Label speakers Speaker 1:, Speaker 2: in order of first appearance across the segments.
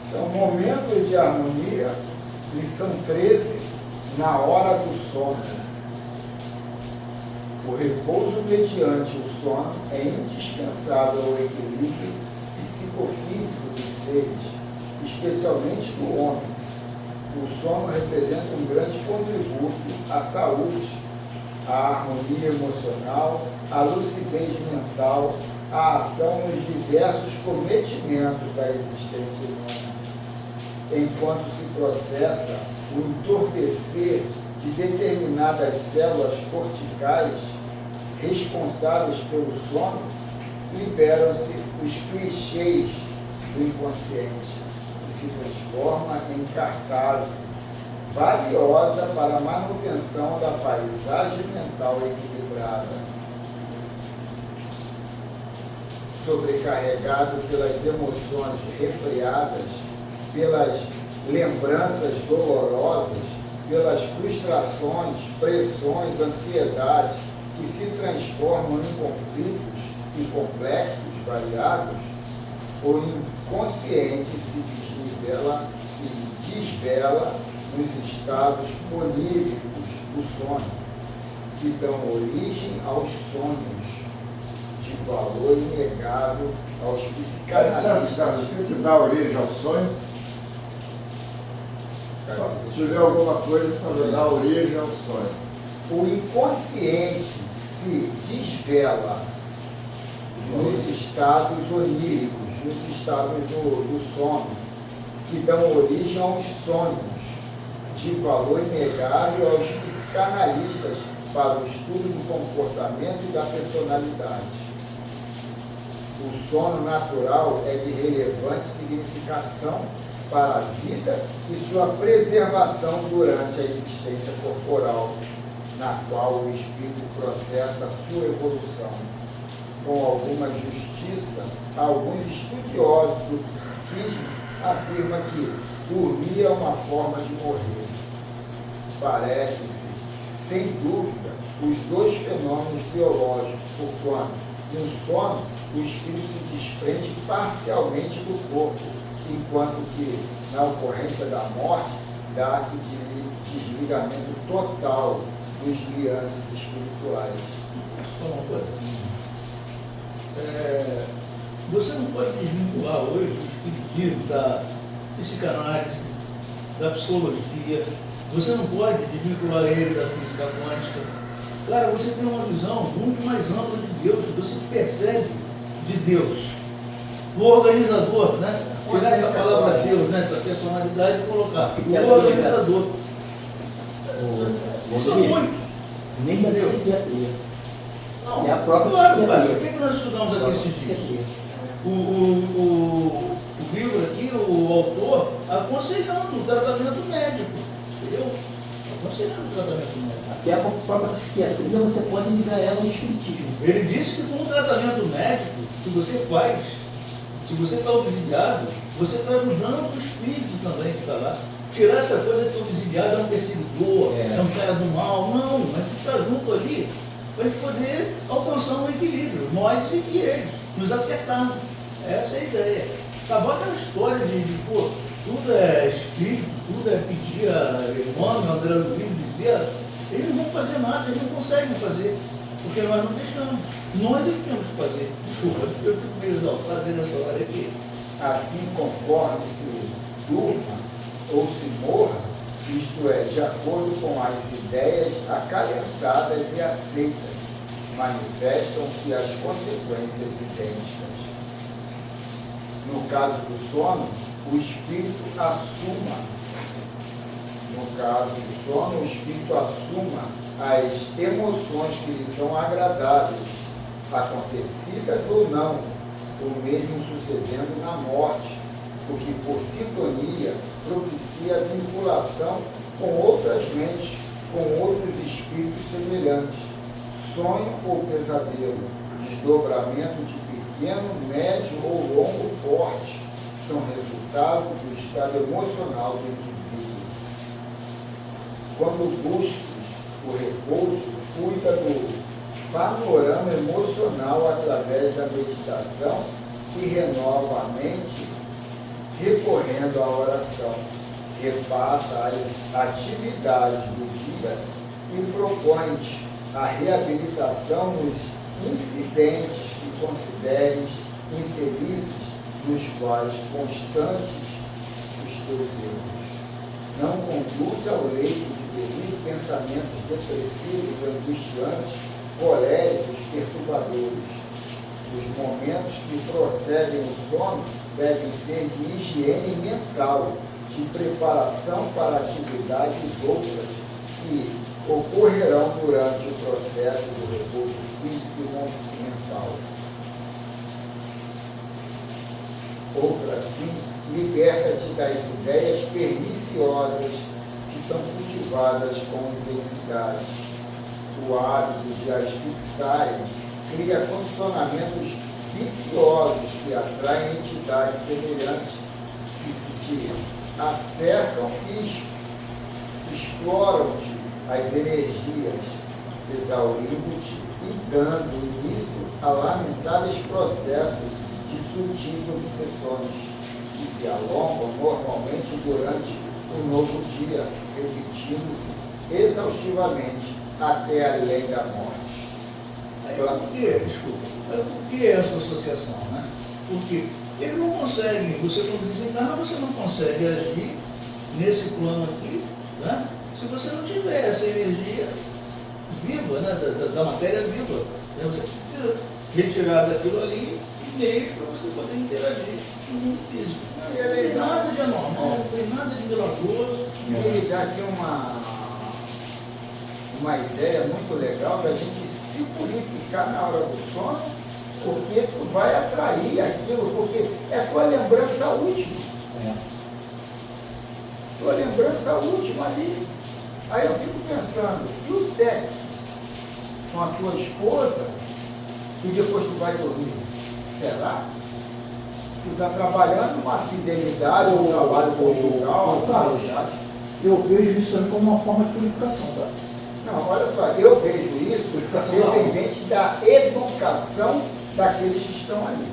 Speaker 1: Então, momentos de harmonia, lição 13, na hora do sono. O repouso mediante o sono é indispensável ao equilíbrio psicofísico dos seres, especialmente do homem. O sono representa um grande contributo à saúde, à harmonia emocional, à lucidez mental, à ação nos diversos cometimentos da existência humana, enquanto se processa o entorpecer de determinadas células corticais responsáveis pelo sono, liberam-se os clichês do inconsciente, que se transforma em cartaz valiosa para a manutenção da paisagem mental equilibrada. Sobrecarregado pelas emoções refreadas, pelas lembranças dolorosas, pelas frustrações, pressões, ansiedades, que se transformam em conflitos e complexos variados, o inconsciente se desvela nos estados oníricos do sono, que dão origem aos sonhos, de valor inegável aos psicanalistas.
Speaker 2: O que dá origem ao sonho? Se tiver alguma coisa para dar origem ao sonho.
Speaker 1: O inconsciente se desvela nos estados oníricos, nos estados do sono, que dão origem aos sonhos, de valor inegável aos psicanalistas para o estudo do comportamento e da personalidade. O sono natural é de relevante significação para a vida e sua preservação durante a existência corporal, na qual o espírito processa sua evolução. Com alguma justiça, alguns estudiosos do psiquismo afirmam que dormir é uma forma de morrer. Parece-se, sem dúvida, os dois fenômenos biológicos, porquanto, no sono, o espírito se desprende parcialmente do corpo, enquanto que, na ocorrência da morte, dá-se desligamento total dos lianos espirituais.
Speaker 3: Só uma coisa. Você não pode desvincular hoje o espiritismo da psicanálise, da psicologia. Você não pode desvincular ele da física quântica. Cara, você tem uma visão muito mais ampla de Deus. Você percebe de Deus. O organizador, né? Tirar essa palavra Deus, né? Essa personalidade e colocar. O organizador. Isso é muito.
Speaker 4: Nem da psiquiatria.
Speaker 3: Não,
Speaker 4: É a própria
Speaker 3: claro,
Speaker 4: psiquiatria.
Speaker 3: o que nós estudamos aqui esses dias? O livro aqui, o autor, aconselhando o tratamento médico. Entendeu? Aconselhando o tratamento médico.
Speaker 4: Até a própria psiquiatria você pode ligar ela ao espiritismo.
Speaker 3: Ele disse que com o tratamento médico que você faz, se você está obsidiado, você está ajudando o espírito também que está lá. Tirar essa coisa que o obsidiado é um perseguidor, é um cara do mal. Não, mas tu está junto ali para a gente poder alcançar um equilíbrio, nós e eles, nos acertarmos. Essa é a ideia. Acabou aquela história de pô, tudo é espírito, tudo é pedir a Emmanuel, André Luiz dizia, eles não vão fazer nada, eles não conseguem fazer, porque nós não deixamos. Nós é que temos que fazer. Desculpa, eu fico meio exaltado nessa hora aqui.
Speaker 1: Assim, conforme se durma ou se morra, isto é, de acordo com as ideias acalentadas e aceitas, manifestam-se as consequências idênticas. No caso do sono, o espírito assuma as emoções que lhe são agradáveis, acontecidas ou não, o mesmo sucedendo na morte, o que por sintonia propicia a vinculação com outras mentes, com outros espíritos semelhantes, sonho ou pesadelo, desdobramento de pequeno, médio ou longo porte, são resultado do estado emocional do indivíduo. Quando busques o repouso, cuida do panorama emocional através da meditação que renova a mente recorrendo à oração, repassa as atividades do dia e propõe a reabilitação nos incidentes que consideres infelizes, nos quais constantes os teus erros. Não conduz ao leito de delírio pensamentos depressivos, angustiantes, coléricos, perturbadores. Os momentos que procedem o sono devem ser de higiene mental, de preparação para atividades outras que ocorrerão durante o processo do repouso físico e mental. Outra, sim, liberta-te das ideias perniciosas que são cultivadas com intensidade. O hábito de as fixarem cria condicionamentos viciosos que atraem entidades semelhantes que se te acercam e exploram-te as energias, exaurindo-te e dando início a lamentáveis processos de sutis obsessões que se alongam normalmente durante um novo dia, repetindo-se exaustivamente até além da morte.
Speaker 3: Aí, por que, desculpa, por que essa associação, né? Porque ele não consegue, você quando desencarna, você não consegue agir nesse plano aqui, né? Se você não tiver essa energia viva, né? da matéria viva, né? Você precisa retirar daquilo ali e meios para você poder interagir com o mundo físico. Não tem nada de anormal, não tem nada de milagroso.
Speaker 1: Ele dá aqui uma ideia muito legal da gente se purificar na hora do sono, porque tu vai atrair aquilo, porque é tua lembrança última. Tua lembrança última ali. Aí eu fico pensando, e o sexo com a tua esposa, e depois tu vai dormir? Será? Tu está trabalhando uma fidelidade, um trabalho conjugal,
Speaker 4: eu vejo isso também como uma forma de purificação, tá?
Speaker 1: Não, olha só, eu vejo isso dependente da educação daqueles que estão ali.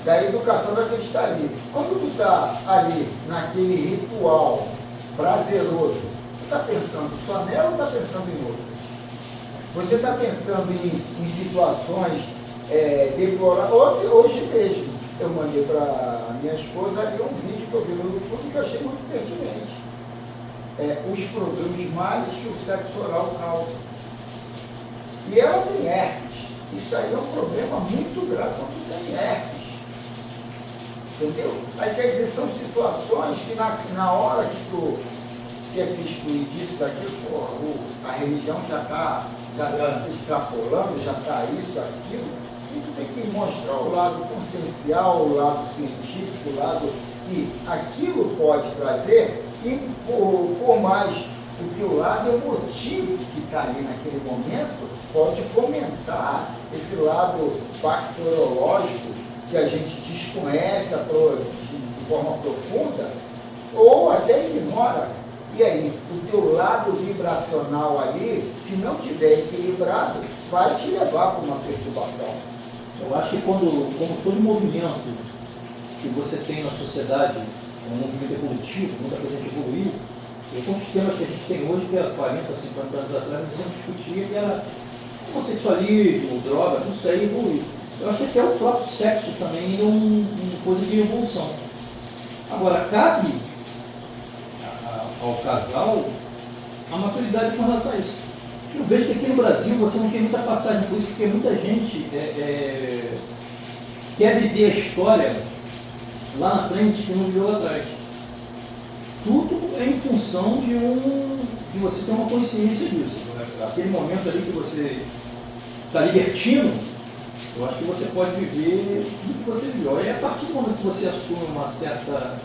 Speaker 1: Da educação daqueles que estão ali. Quando tu está ali naquele ritual prazeroso, tu está pensando só nela ou está pensando em outras? Você está pensando em situações deploráveis. Hoje mesmo, eu mandei para minha esposa ali um vídeo que eu vi no YouTube que eu achei muito pertinente. Os problemas males que o sexo oral causa. E ela tem herpes. Isso aí é um problema muito grave quando tem herpes. Entendeu? Aí quer dizer, são situações que na hora que tu quer se excluir disso, daquilo, a religião já está extrapolando, já está isso, aquilo, e tu tem que mostrar o lado consciencial, o lado científico, o lado que aquilo pode trazer, e por mais do que o lado emotivo que está ali naquele momento, pode fomentar esse lado bacteriológico que a gente desconhece de forma profunda, ou até ignora. E aí, o teu lado vibracional ali, se não tiver equilibrado, vai te levar para uma perturbação.
Speaker 4: Eu acho que como todo movimento que você tem na sociedade, um movimento evolutivo, muita coisa que evoluiu, e com os temas que a gente tem hoje, que há 40, 50 anos atrás, nós sempre discutia, que era homossexualismo, droga, tudo isso aí evoluiu. Eu acho que até o próprio sexo também é uma coisa de evolução. Agora, cabe ao casal a maturidade com relação a isso. Eu vejo que aqui no Brasil você não tem muita passagem por isso, porque muita gente quer viver a história lá na frente que não viveu lá atrás. Tudo é em função de você ter uma consciência disso. Aquele momento ali que você está libertino, eu acho que você pode viver tudo que você viveu. E a partir do momento que você assume uma certa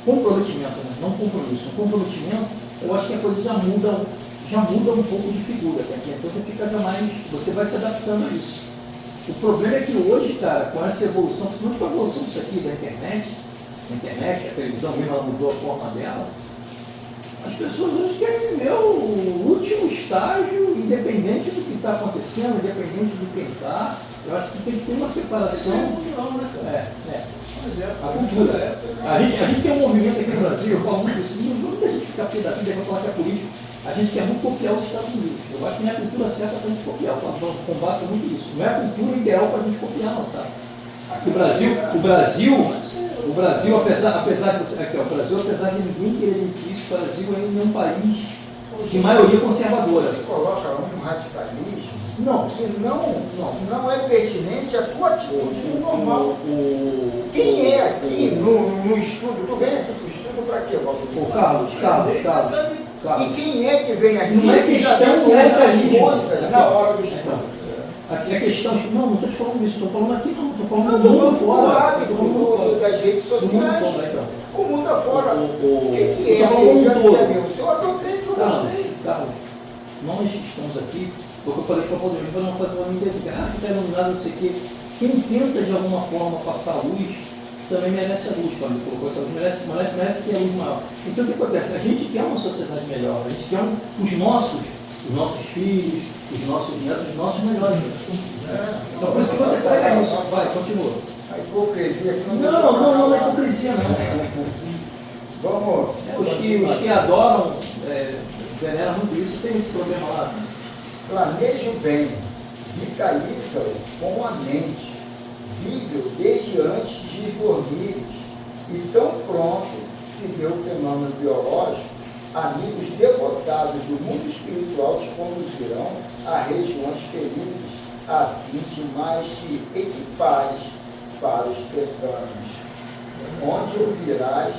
Speaker 4: comprometimento, né? Não compromisso, um comprometimento, eu acho que a coisa já muda um pouco de figura. Então você vai se adaptando a isso. O problema é que hoje, cara, com essa evolução, principalmente com a evolução disso aqui da internet, a televisão mesmo, ela mudou a forma dela, as pessoas hoje querem viver o último estágio, independente do que está acontecendo, independente de quem está. Eu acho que tem que ter uma separação.
Speaker 3: Não, né, cara?
Speaker 4: A cultura. A gente tem um movimento aqui no Brasil, eu falo muito isso, não muita gente ficar pé da vida e vai falar que é político. A gente quer muito copiar os Estados Unidos. Eu acho que não é a cultura certa para a gente copiar. Eu combato muito isso. Não é a cultura ideal para a gente copiar, não, tá? O Brasil, apesar de ninguém querer mentir isso, o Brasil ainda é um país de maioria conservadora.
Speaker 1: Você coloca um radicalismo
Speaker 4: Não.
Speaker 1: que não é pertinente à tua atitude normal. Quem é aqui no estudo? Tu vem aqui para o estudo para quê, Valdir?
Speaker 4: Carlos.
Speaker 1: E quem é que vem aqui?
Speaker 4: Não é questão de radicalismo.
Speaker 1: Coisas na hora do estudo.
Speaker 4: Aqui a questão, não estou te falando isso, estou falando aqui não, estou falando
Speaker 1: Não,
Speaker 4: do
Speaker 1: estou
Speaker 4: mundo
Speaker 1: falando do
Speaker 4: fora.
Speaker 1: hábito das redes
Speaker 4: Do mundo
Speaker 1: sociais.
Speaker 4: fora, então.
Speaker 1: O mundo afora. O que é?
Speaker 4: Eu tô falando do todo.
Speaker 1: O senhor adotei que eu gostei.
Speaker 4: Carlos, nós estamos aqui, porque eu falei para o poder, eu não fazer uma dizer, está iluminado, não sei o quê. Quem tenta de alguma forma passar a luz, também merece a luz, quando ele colocou essa luz, merece ter a luz maior. Então o que acontece? A gente quer uma sociedade melhor, a gente quer os nossos filhos, os nossos netos, os nossos melhores. Então por isso que você prega isso. Vai, continua.
Speaker 1: A hipocrisia aqui
Speaker 4: Não é hipocrisia, não.
Speaker 1: Vamos.
Speaker 4: Os que adoram, veneram muito isso, tem esse problema lá.
Speaker 1: Planeja o bem, vitaliza-o com a mente, vive-o desde antes de dormires, e tão pronto se dê o fenômeno biológico, amigos devotados do mundo espiritual te conduzirão a regiões felizes, a fim de mais te equipares para os pecânos, onde ouvirás.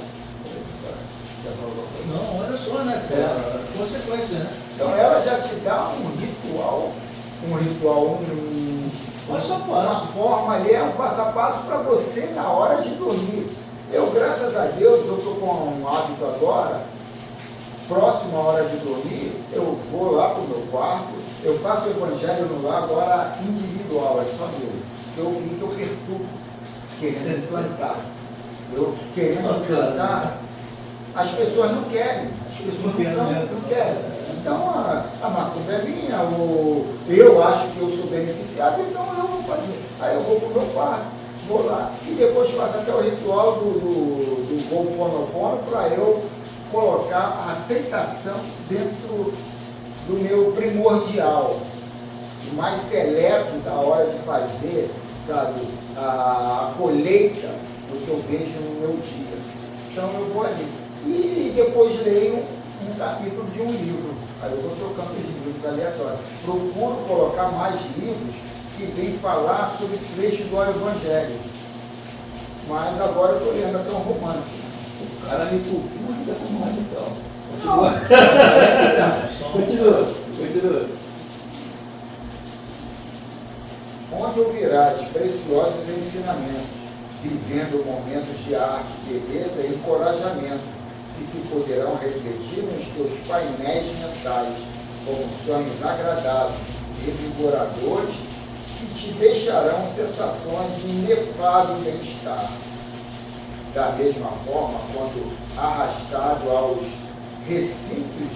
Speaker 3: Não, olha só, né, cara? Consequência, né?
Speaker 1: Então ela já te dá um ritual,
Speaker 3: Passo a passo.
Speaker 1: uma forma ali, um passo a passo para você na hora de dormir. Eu, graças a Deus, eu estou com um hábito agora, próximo à hora de dormir, eu vou lá para o meu quarto, eu faço o evangelho no lar agora individual, é só meu. Eu vi que eu perturbo, querendo plantar. Eu querendo plantar, as pessoas não querem, não querem. Então a macumba é minha, eu acho que eu sou beneficiado, então eu vou fazer. Aí eu vou para o meu quarto, vou lá e depois faço até o ritual do Ho'oponopono para eu colocar a aceitação dentro do meu primordial, o mais seleto da hora de fazer, sabe, a colheita do que eu vejo no meu dia. Então eu vou ali. E depois leio um capítulo de um livro. Aí eu vou trocando os livros aleatórios. Procuro colocar mais livros que vêm falar sobre trecho do Evangelho. Mas agora eu estou lendo até um romance.
Speaker 4: O cara me cultua ainda como radical. Continua.
Speaker 1: Onde ouvirás preciosos ensinamentos, vivendo momentos de arte, beleza e encorajamento, que se poderão refletir nos teus painéis mentais, como sonhos agradáveis, revigoradores, que te deixarão sensações de inefável bem-estar. Da mesma forma, quando arrastado aos recintos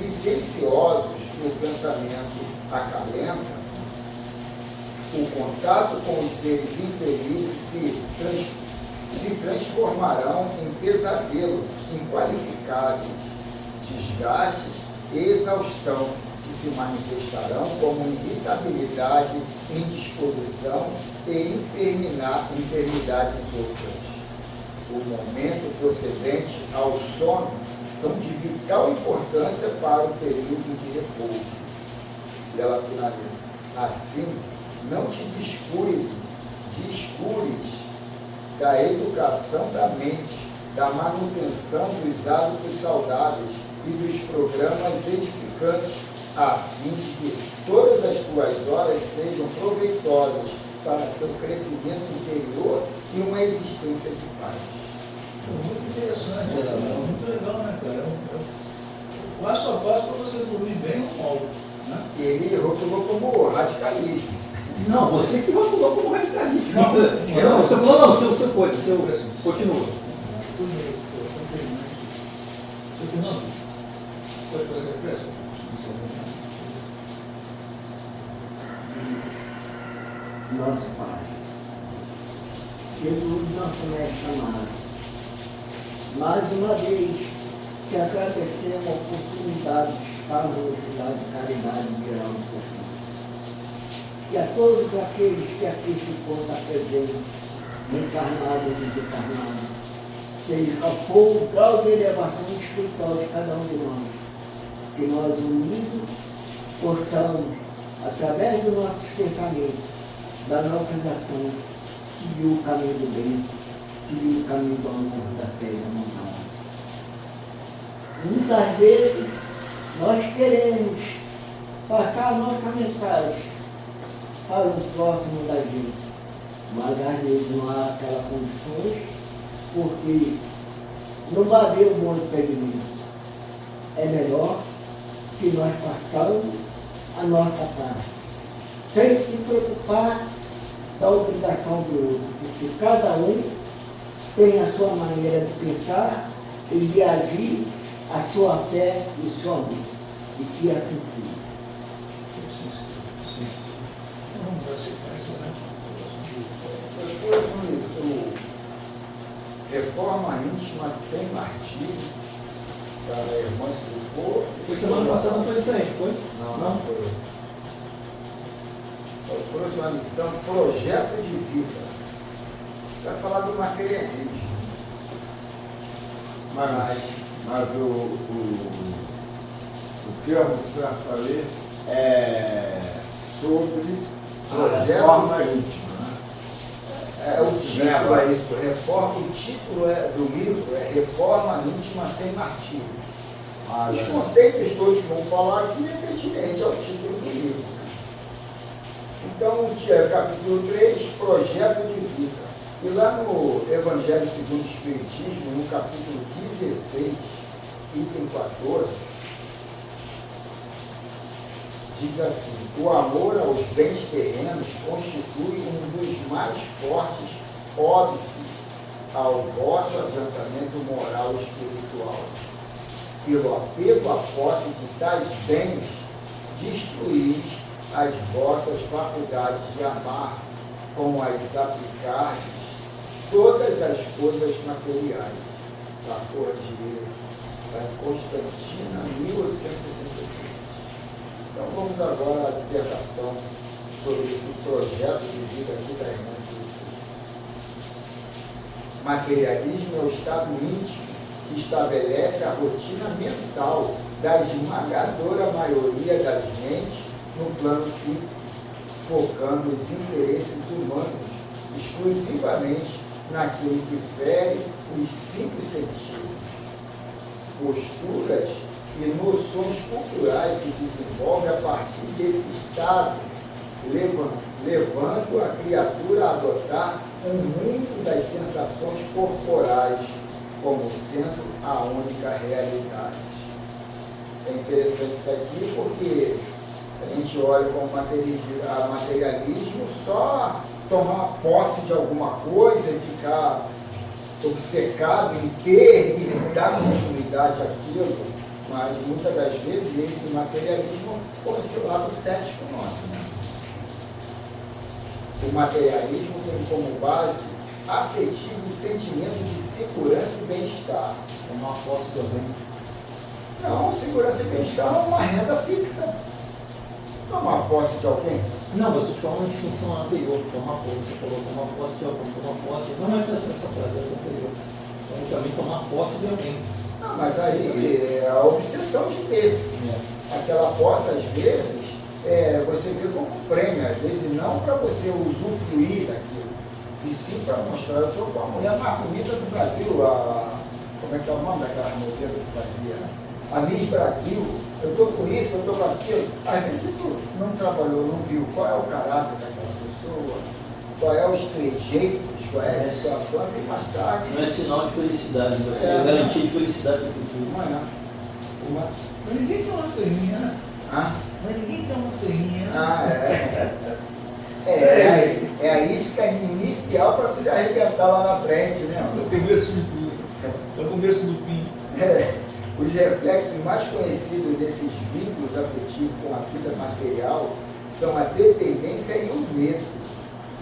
Speaker 1: licenciosos que o pensamento acalenta, o contato com os seres infelizes se transformarão em pesadelo inqualificável, desgastes e exaustão, que se manifestarão como irritabilidade, indisposição e enfermidades outras. O momento procedente ao sono são de vital importância para o período de repouso. E ela finaliza. Assim, não te descures da educação da mente, da manutenção dos hábitos saudáveis e dos programas edificantes, a fim de que todas as tuas horas sejam proveitosas para teu crescimento interior e uma existência de paz.
Speaker 3: Muito interessante, muito legal, né, cara? Passo a passo para você dormir bem ou mal. Né?
Speaker 1: E ele rotulou como radicalismo.
Speaker 4: Não, você que rotulou como radicalismo. Não, você falou, não, seu coisa, seu. Continua.
Speaker 3: Fernando, pode fazer a pressa?
Speaker 5: nosso Pai. Jesus, nosso mestre amado, mais uma vez te agradecemos a oportunidade de estar na Universidade de Caridade de Geral do Porto. E a todos aqueles que aqui se encontram presentes, encarnados e desencarnados, seja pouco o grau de elevação espiritual de cada um de nós, que nós unidos possamos, através dos nossos pensamentos, das nossas ações, seguir o caminho do bem, seguir o caminho do amor, da fé e da bondade. Muitas vezes nós queremos passar a nossa mensagem para o próximo da gente, mas às vezes não há aquelas condições, porque não vai haver um bom entendimento. É melhor que nós façamos a nossa parte, sem se preocupar da obrigação do outro, porque cada um tem a sua maneira de pensar e de agir, a sua fé e o seu amor, e que assim seja.
Speaker 1: Depois o Reforma Íntima Sem Martírio, da irmã Silvô.
Speaker 4: Foi semana passada, foi isso aí, foi?
Speaker 1: Não foi. Eu trouxe uma missão, projeto de vida. Vai falar do materialismo.
Speaker 2: Mas o termo certo ali é sobre a reforma íntima, né?
Speaker 1: O título é isso, reforma, o título do livro é Reforma Íntima Sem Martírio. Os conceitos todos que vão falar aqui é pertinente ao título do livro. Então, capítulo 3, projeto de vida. E lá no Evangelho segundo o Espiritismo, no capítulo 16, item 14, diz assim: o amor aos bens terrenos constitui um dos mais fortes óbices ao vosso adiantamento moral e espiritual. Pelo apego à posse de tais bens, destruís as vossas faculdades de amar, com as aplicardes todas as coisas materiais. Carta de Constantina, 1863. Então vamos agora à dissertação sobre esse projeto de vida aqui da irmã Silvia. Materialismo é o estado íntimo que estabelece a rotina mental da esmagadora maioria das mentes no plano físico, focando os interesses humanos exclusivamente naquilo que fere os 5 sentidos. Posturas e noções culturais se desenvolvem a partir desse estado, levando a criatura a adotar um mundo das sensações corporais como sendo a única realidade. É interessante isso aqui porque a gente olha como materialismo só tomar posse de alguma coisa e ficar obcecado em ter e dar continuidade àquilo, mas muitas das vezes esse materialismo foi esse lado cético nosso. Né? O materialismo tem como base afetivo o sentimento de segurança e bem-estar.
Speaker 4: Tomar posse de alguém.
Speaker 1: Não, segurança e bem-estar é uma renda fixa. Tomar posse de alguém.
Speaker 4: Não, mas eu estou falando de função anterior, tomar posse. Você falou tomar posse de alguém, tomar posse. Não, essa frase é anterior. Então, também tomar posse de alguém.
Speaker 1: Não, mas aí é a obsessão de ter. Aquela posse, às vezes, você vê como prêmio, às vezes não para você usufruir daquilo, e sim para mostrar. Eu estou com a mulher mais bonita do Brasil, como é que é o nome daquela modelo que fazia? A Miss Brasil. Eu estou com isso, eu estou com aquilo. Às vezes tu não trabalhou, não viu qual é o caráter daquela pessoa, qual é os trejeitos, qual é a situação, e mais tarde.
Speaker 4: Não é sinal de felicidade, vai ser garantia de felicidade para o futuro.
Speaker 1: Amanhã.
Speaker 3: Mas ninguém tem uma feirinha, né? Mas ninguém tem uma feirinha.
Speaker 1: É a isca inicial para você arrebentar lá na frente, né?
Speaker 3: É o começo de tudo. É o começo do fim.
Speaker 1: Os reflexos mais conhecidos desses vínculos afetivos com a vida material são a dependência e o medo.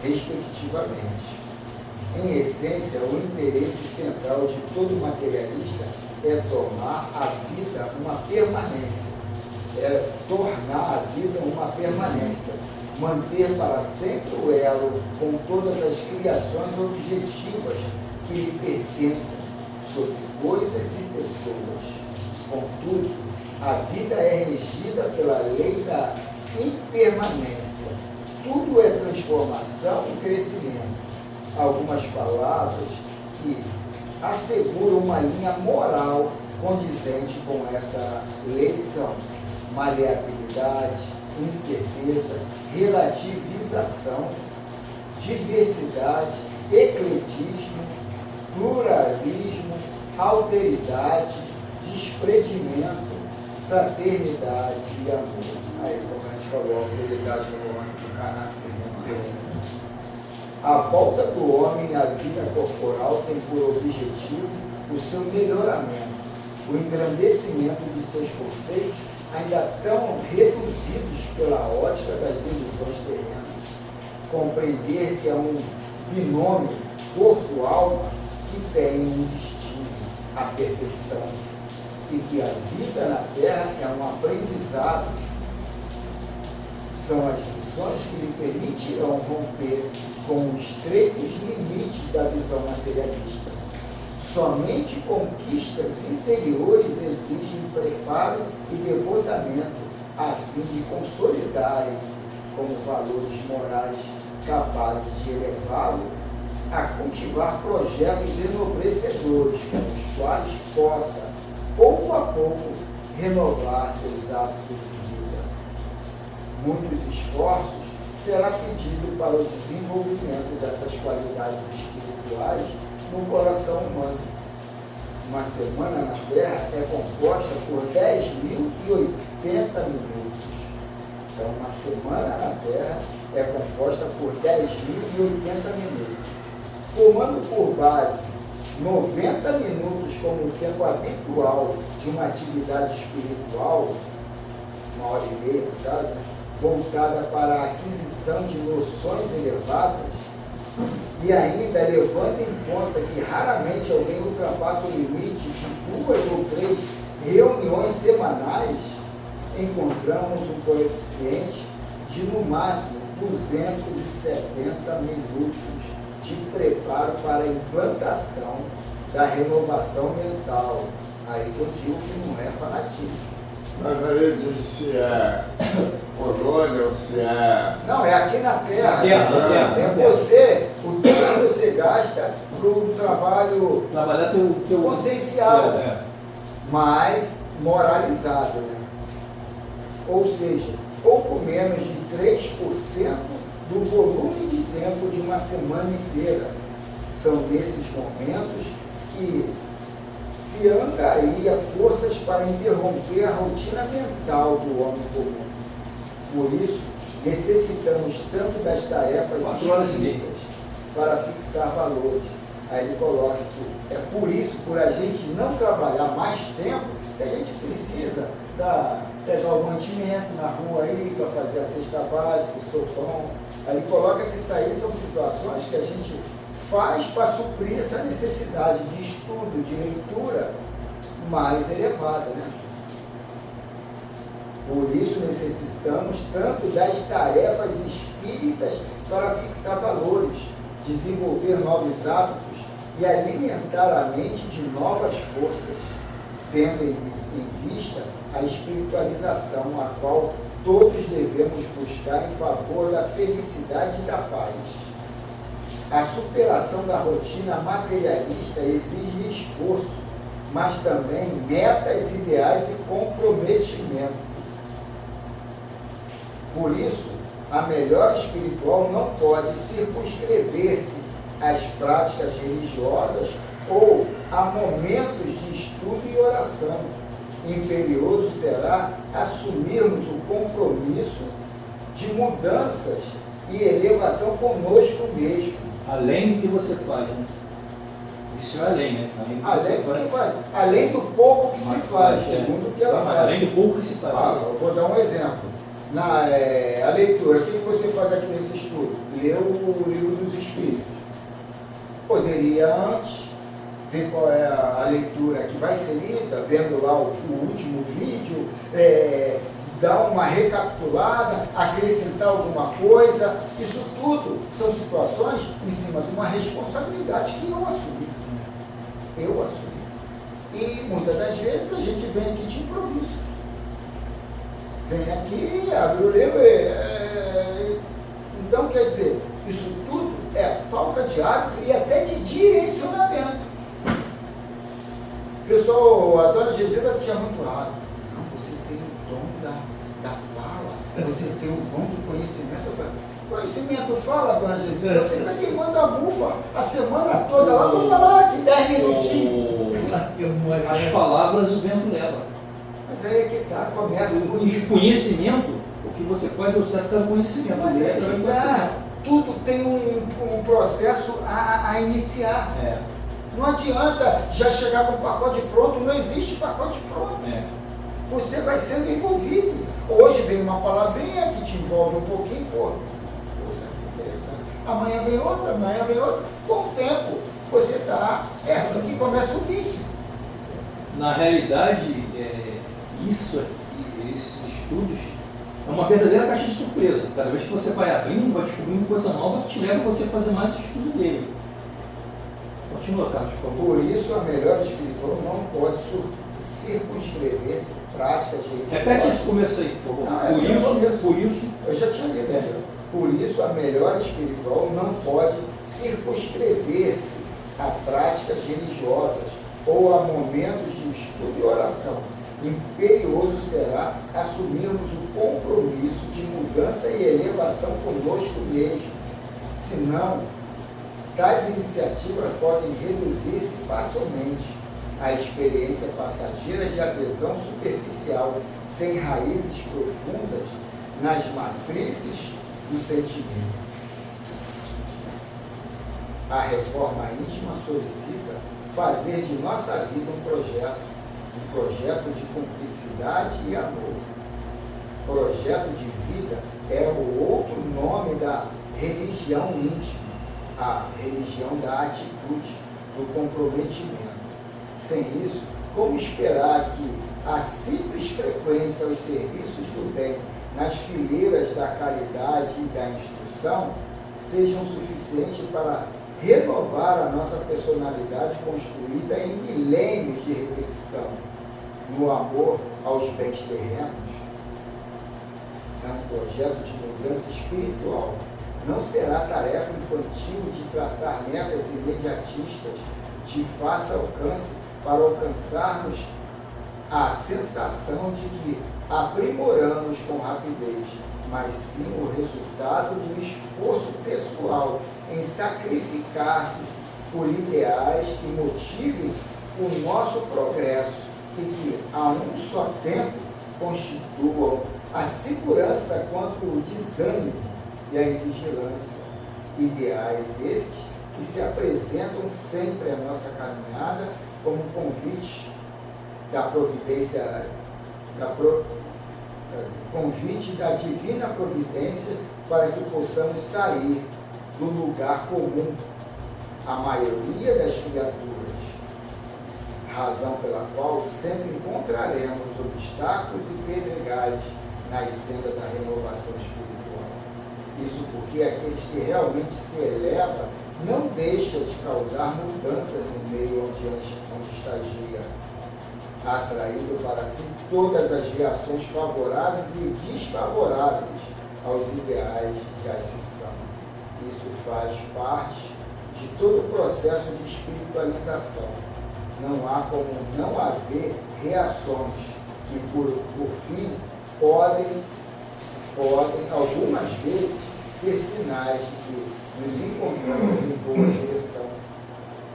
Speaker 1: respectivamente. Em essência, o interesse central de todo materialista é tornar a vida uma permanência, é tornar a vida uma permanência, manter para sempre o elo com todas as criações objetivas que lhe pertencem, sobre coisas e pessoas. Contudo, a vida é regida pela lei da impermanência. Tudo é transformação e crescimento. Algumas palavras que asseguram uma linha moral condizente com essa lei são maleabilidade, incerteza, relativização, diversidade, ecletismo, pluralismo, alteridade, desprendimento, fraternidade e amor. Aí, como a gente falou, a autoridade do homem, do caráter. A volta do homem à vida corporal tem por objetivo o seu melhoramento, o engrandecimento de seus conceitos ainda tão reduzidos pela ótica das ilusões terrenas. Compreender que é um binômio corpo-alma que tem um destino, a perfeição, e que a vida na Terra é um aprendizado. São as lições que lhe permitirão romper com os estreitos limites da visão materialista. Somente conquistas interiores exigem preparo e devotamento a fim de consolidarem-se como valores morais capazes de elevá-lo a cultivar projetos enobrecedores com os quais possa, pouco a pouco, renovar seus hábitos de vida. Muitos esforços será pedido para o desenvolvimento dessas qualidades espirituais no coração humano. Uma semana na Terra é composta por 10.080 minutos. Então, uma semana na Terra é composta por 10.080 minutos. Tomando por base 90 minutos como o tempo habitual de uma atividade espiritual, 1h30 no caso, voltada para a aquisição de noções elevadas, e ainda levando em conta que raramente alguém ultrapassa o limite de 2 ou 3 reuniões semanais, encontramos um coeficiente de no máximo 270 minutos de preparo para a implantação da renovação mental. Aí eu digo que não é fanatismo.
Speaker 2: Mas aí diz se é colônia ou se é...
Speaker 1: Não, é aqui na Terra.
Speaker 4: Na Terra.
Speaker 1: É você, o tempo que você gasta para o trabalho
Speaker 4: Trabalhar teu
Speaker 1: consciencial, mas moralizado, né? Ou seja, pouco menos de 3% do volume de tempo de uma semana inteira. São nesses momentos que se angaria forças para interromper a rotina mental do homem comum. Por isso, necessitamos tanto das tarefas específicas para fixar valores. Aí ele coloca que é por isso, por a gente não trabalhar mais tempo, que a gente precisa pegar o mantimento na rua aí para fazer a cesta básica, o sopão. Aí ele coloca que isso aí são situações que a gente faz para suprir essa necessidade de estudo, de leitura mais elevada, né? Por isso necessitamos tanto das tarefas espíritas para fixar valores, desenvolver novos hábitos e alimentar a mente de novas forças, tendo em vista a espiritualização, a qual todos devemos buscar em favor da felicidade e da paz. A superação da rotina materialista exige esforço, mas também metas, ideais e comprometimento. Por isso, a melhora espiritual não pode circunscrever-se às práticas religiosas ou a momentos de estudo e oração. Imperioso será assumirmos o compromisso de mudanças e elevação conosco mesmo.
Speaker 4: Além do que você faz, né? Isso é além, né?
Speaker 1: Além do pouco que se faz, segundo o que ela faz.
Speaker 4: Além do pouco que se faz.
Speaker 1: Eu vou dar um exemplo. A leitura, o que você faz aqui nesse estudo? ler o livro dos Espíritos. Poderia antes ver qual é a leitura que vai ser lida, vendo lá o último vídeo, dar uma recapitulada, acrescentar alguma coisa. Isso tudo são situações em cima de uma responsabilidade que eu assumi. Eu assumi. E muitas das vezes a gente vem aqui de improviso. Vem aqui, abre o livro. Então, quer dizer, isso tudo é falta de hábito e até de direcionamento. Pessoal, a dona Gisela tinha muito hábito. Não, você tem o dom da fala, você tem o dom do conhecimento. Eu falei, conhecimento fala, dona Gisela. Você está queimando a bufa a semana toda lá para falar aqui 10 minutinhos.
Speaker 4: As palavras o vento leva.
Speaker 1: Mas aí é que tá, começa com
Speaker 4: E conhecimento, o que você faz é o certo conhecimento.
Speaker 1: Mas é que tá, tudo tem um processo a iniciar. Não adianta já chegar com o pacote pronto, não existe pacote pronto. Você vai sendo envolvido. Hoje vem uma palavrinha que te envolve um pouquinho, poxa, que interessante. Amanhã vem outra. Com o tempo, você está. É assim que começa o vício.
Speaker 4: Na realidade, isso aqui, esses estudos, é uma verdadeira caixa de surpresa. Cada vez que você vai abrindo, vai descobrindo coisa nova que te leva a você fazer mais estudo dele. Continua, Carlos, por favor.
Speaker 1: Por isso, a melhor espiritual não pode circunscrever-se práticas religiosas.
Speaker 4: Repete esse começo aí, por favor. Por isso.
Speaker 1: Eu já tinha lido aqui. Por isso, a melhor espiritual não pode circunscrever-se a práticas religiosas ou a momentos de estudo e oração. Imperioso será assumirmos o compromisso de mudança e elevação conosco mesmo. Senão, tais iniciativas podem reduzir-se facilmente à experiência passageira de adesão superficial, sem raízes profundas nas matrizes do sentimento. A reforma íntima solicita fazer de nossa vida um projeto de cumplicidade e amor. Projeto de vida é o outro nome da religião íntima, a religião da atitude, do comprometimento. Sem isso, como esperar que a simples frequência aos serviços do bem nas fileiras da caridade e da instrução sejam suficientes para renovar a nossa personalidade construída em milênios de repetição no amor aos bens terrenos? É um projeto de mudança espiritual. Não será tarefa infantil de traçar metas imediatistas de fácil alcance para alcançarmos a sensação de que aprimoramos com rapidez, mas sim o resultado do esforço pessoal em sacrificar-se por ideais que motivem o nosso progresso e que, a um só tempo, constituam a segurança contra o desânimo e a invigilância. Ideais esses que se apresentam sempre à nossa caminhada como convite da providência, convite da divina providência para que possamos sair do lugar comum, a maioria das criaturas, razão pela qual sempre encontraremos obstáculos e pedregais nas sendas da renovação espiritual. Isso porque aqueles que realmente se elevam não deixam de causar mudanças no meio onde estagia, atraindo para si todas as reações favoráveis e desfavoráveis aos ideais de ascensão. Isso faz parte de todo o processo de espiritualização. Não há como não haver reações que, por fim, podem algumas vezes ser sinais de que nos encontramos em boa direção.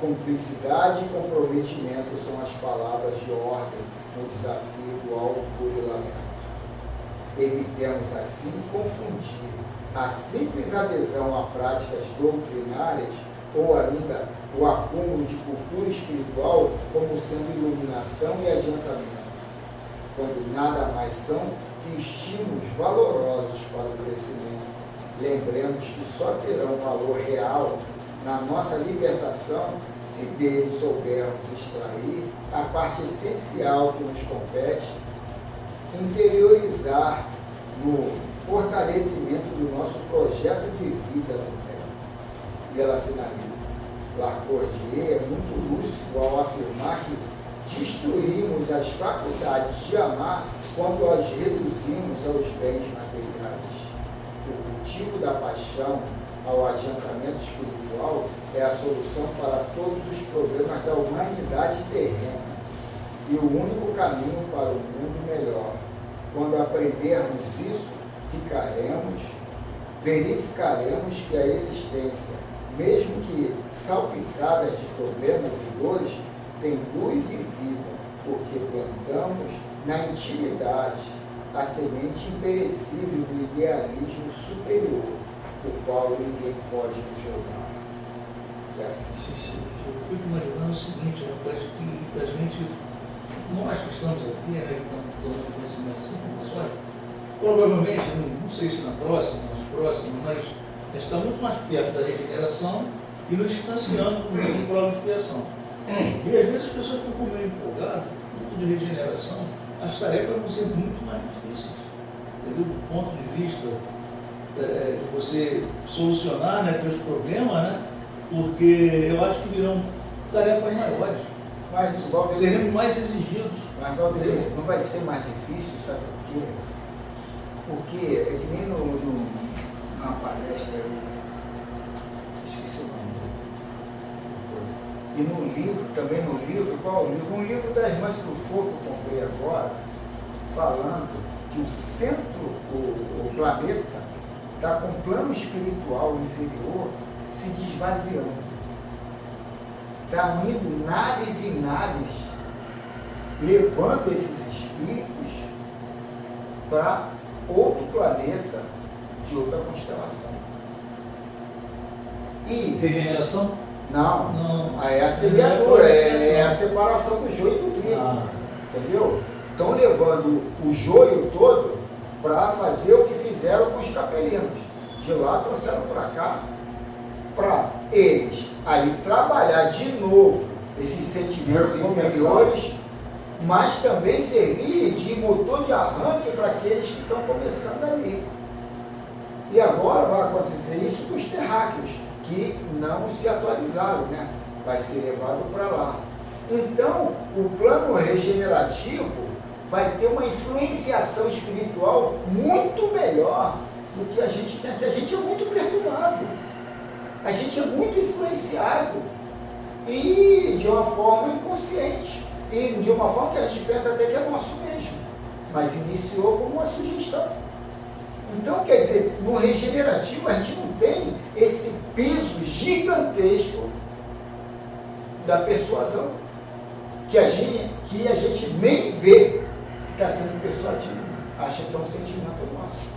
Speaker 1: Cumplicidade e comprometimento são as palavras de ordem no desafio do autoburilamento. Evitemos assim confundir a simples adesão a práticas doutrinárias ou ainda o acúmulo de cultura espiritual como sendo iluminação e adiantamento, quando nada mais são que estímulos valorosos para o crescimento lembremos que só terão valor real na nossa libertação se dele soubermos extrair a parte essencial que nos compete, interiorizar no fortalecimento do nosso projeto de vida no tempo. E ela finaliza. Lacordier é muito lúcido ao afirmar que destruímos as faculdades de amar quando as reduzimos aos bens materiais. O cultivo da paixão ao adiantamento espiritual é a solução para todos os problemas da humanidade terrena e o único caminho para um mundo melhor. Quando aprendermos isso, verificaremos que a existência, mesmo que salpicada de problemas e dores, tem luz e vida, porque plantamos na intimidade a semente imperecível do idealismo superior, o qual ninguém pode nos jogar. É assim.
Speaker 3: Eu fico imaginando o seguinte, parece que a gente, nós que estamos aqui, né, que estamos tomando conhecimento assim, mas olha, provavelmente, não sei se nas próximas, mas a gente está muito mais perto da regeneração e nos distanciando do prova de expiação. E às vezes as pessoas ficam meio empolgadas, muito de regeneração, as tarefas vão ser muito mais difíceis, entendeu? Do ponto de vista de você solucionar, né, teus problemas, né? Porque eu acho que virão tarefas maiores,
Speaker 1: Mas,
Speaker 3: seremos mais exigidos.
Speaker 1: Mas, Valdir, não vai ser mais difícil, sabe por quê? Porque é que nem numa palestra ali, esqueci o nome dele. E no livro, também no livro, qual o livro? Um livro da Irmã Truffaut que eu comprei agora, falando que o centro, o planeta, está com um plano espiritual inferior se desvaziando. Estão indo naves e naves, levando esses espíritos para outro planeta, de outra constelação. E
Speaker 4: Regeneração?
Speaker 1: não, é a semeadura, é a separação do joio do trigo, entendeu? Estão levando o joio todo para fazer o que fizeram com os capelinos. De lá trouxeram para cá, para eles ali trabalhar de novo esses sentimentos inferiores, mas também servir de motor de arranque para aqueles que estão começando ali. E agora vai acontecer isso com os terráqueos, que não se atualizaram, né? Vai ser levado para lá. Então, o plano regenerativo vai ter uma influenciação espiritual muito melhor do que a gente tem aqui. A gente é muito perturbado, a gente é muito influenciado, e de uma forma inconsciente, e de uma forma que a gente pensa até que é nosso mesmo, mas iniciou como uma sugestão. Então, quer dizer, no regenerativo a gente não tem esse peso gigantesco da persuasão, que a gente nem vê que está sendo persuadido, acha que é um sentimento nosso.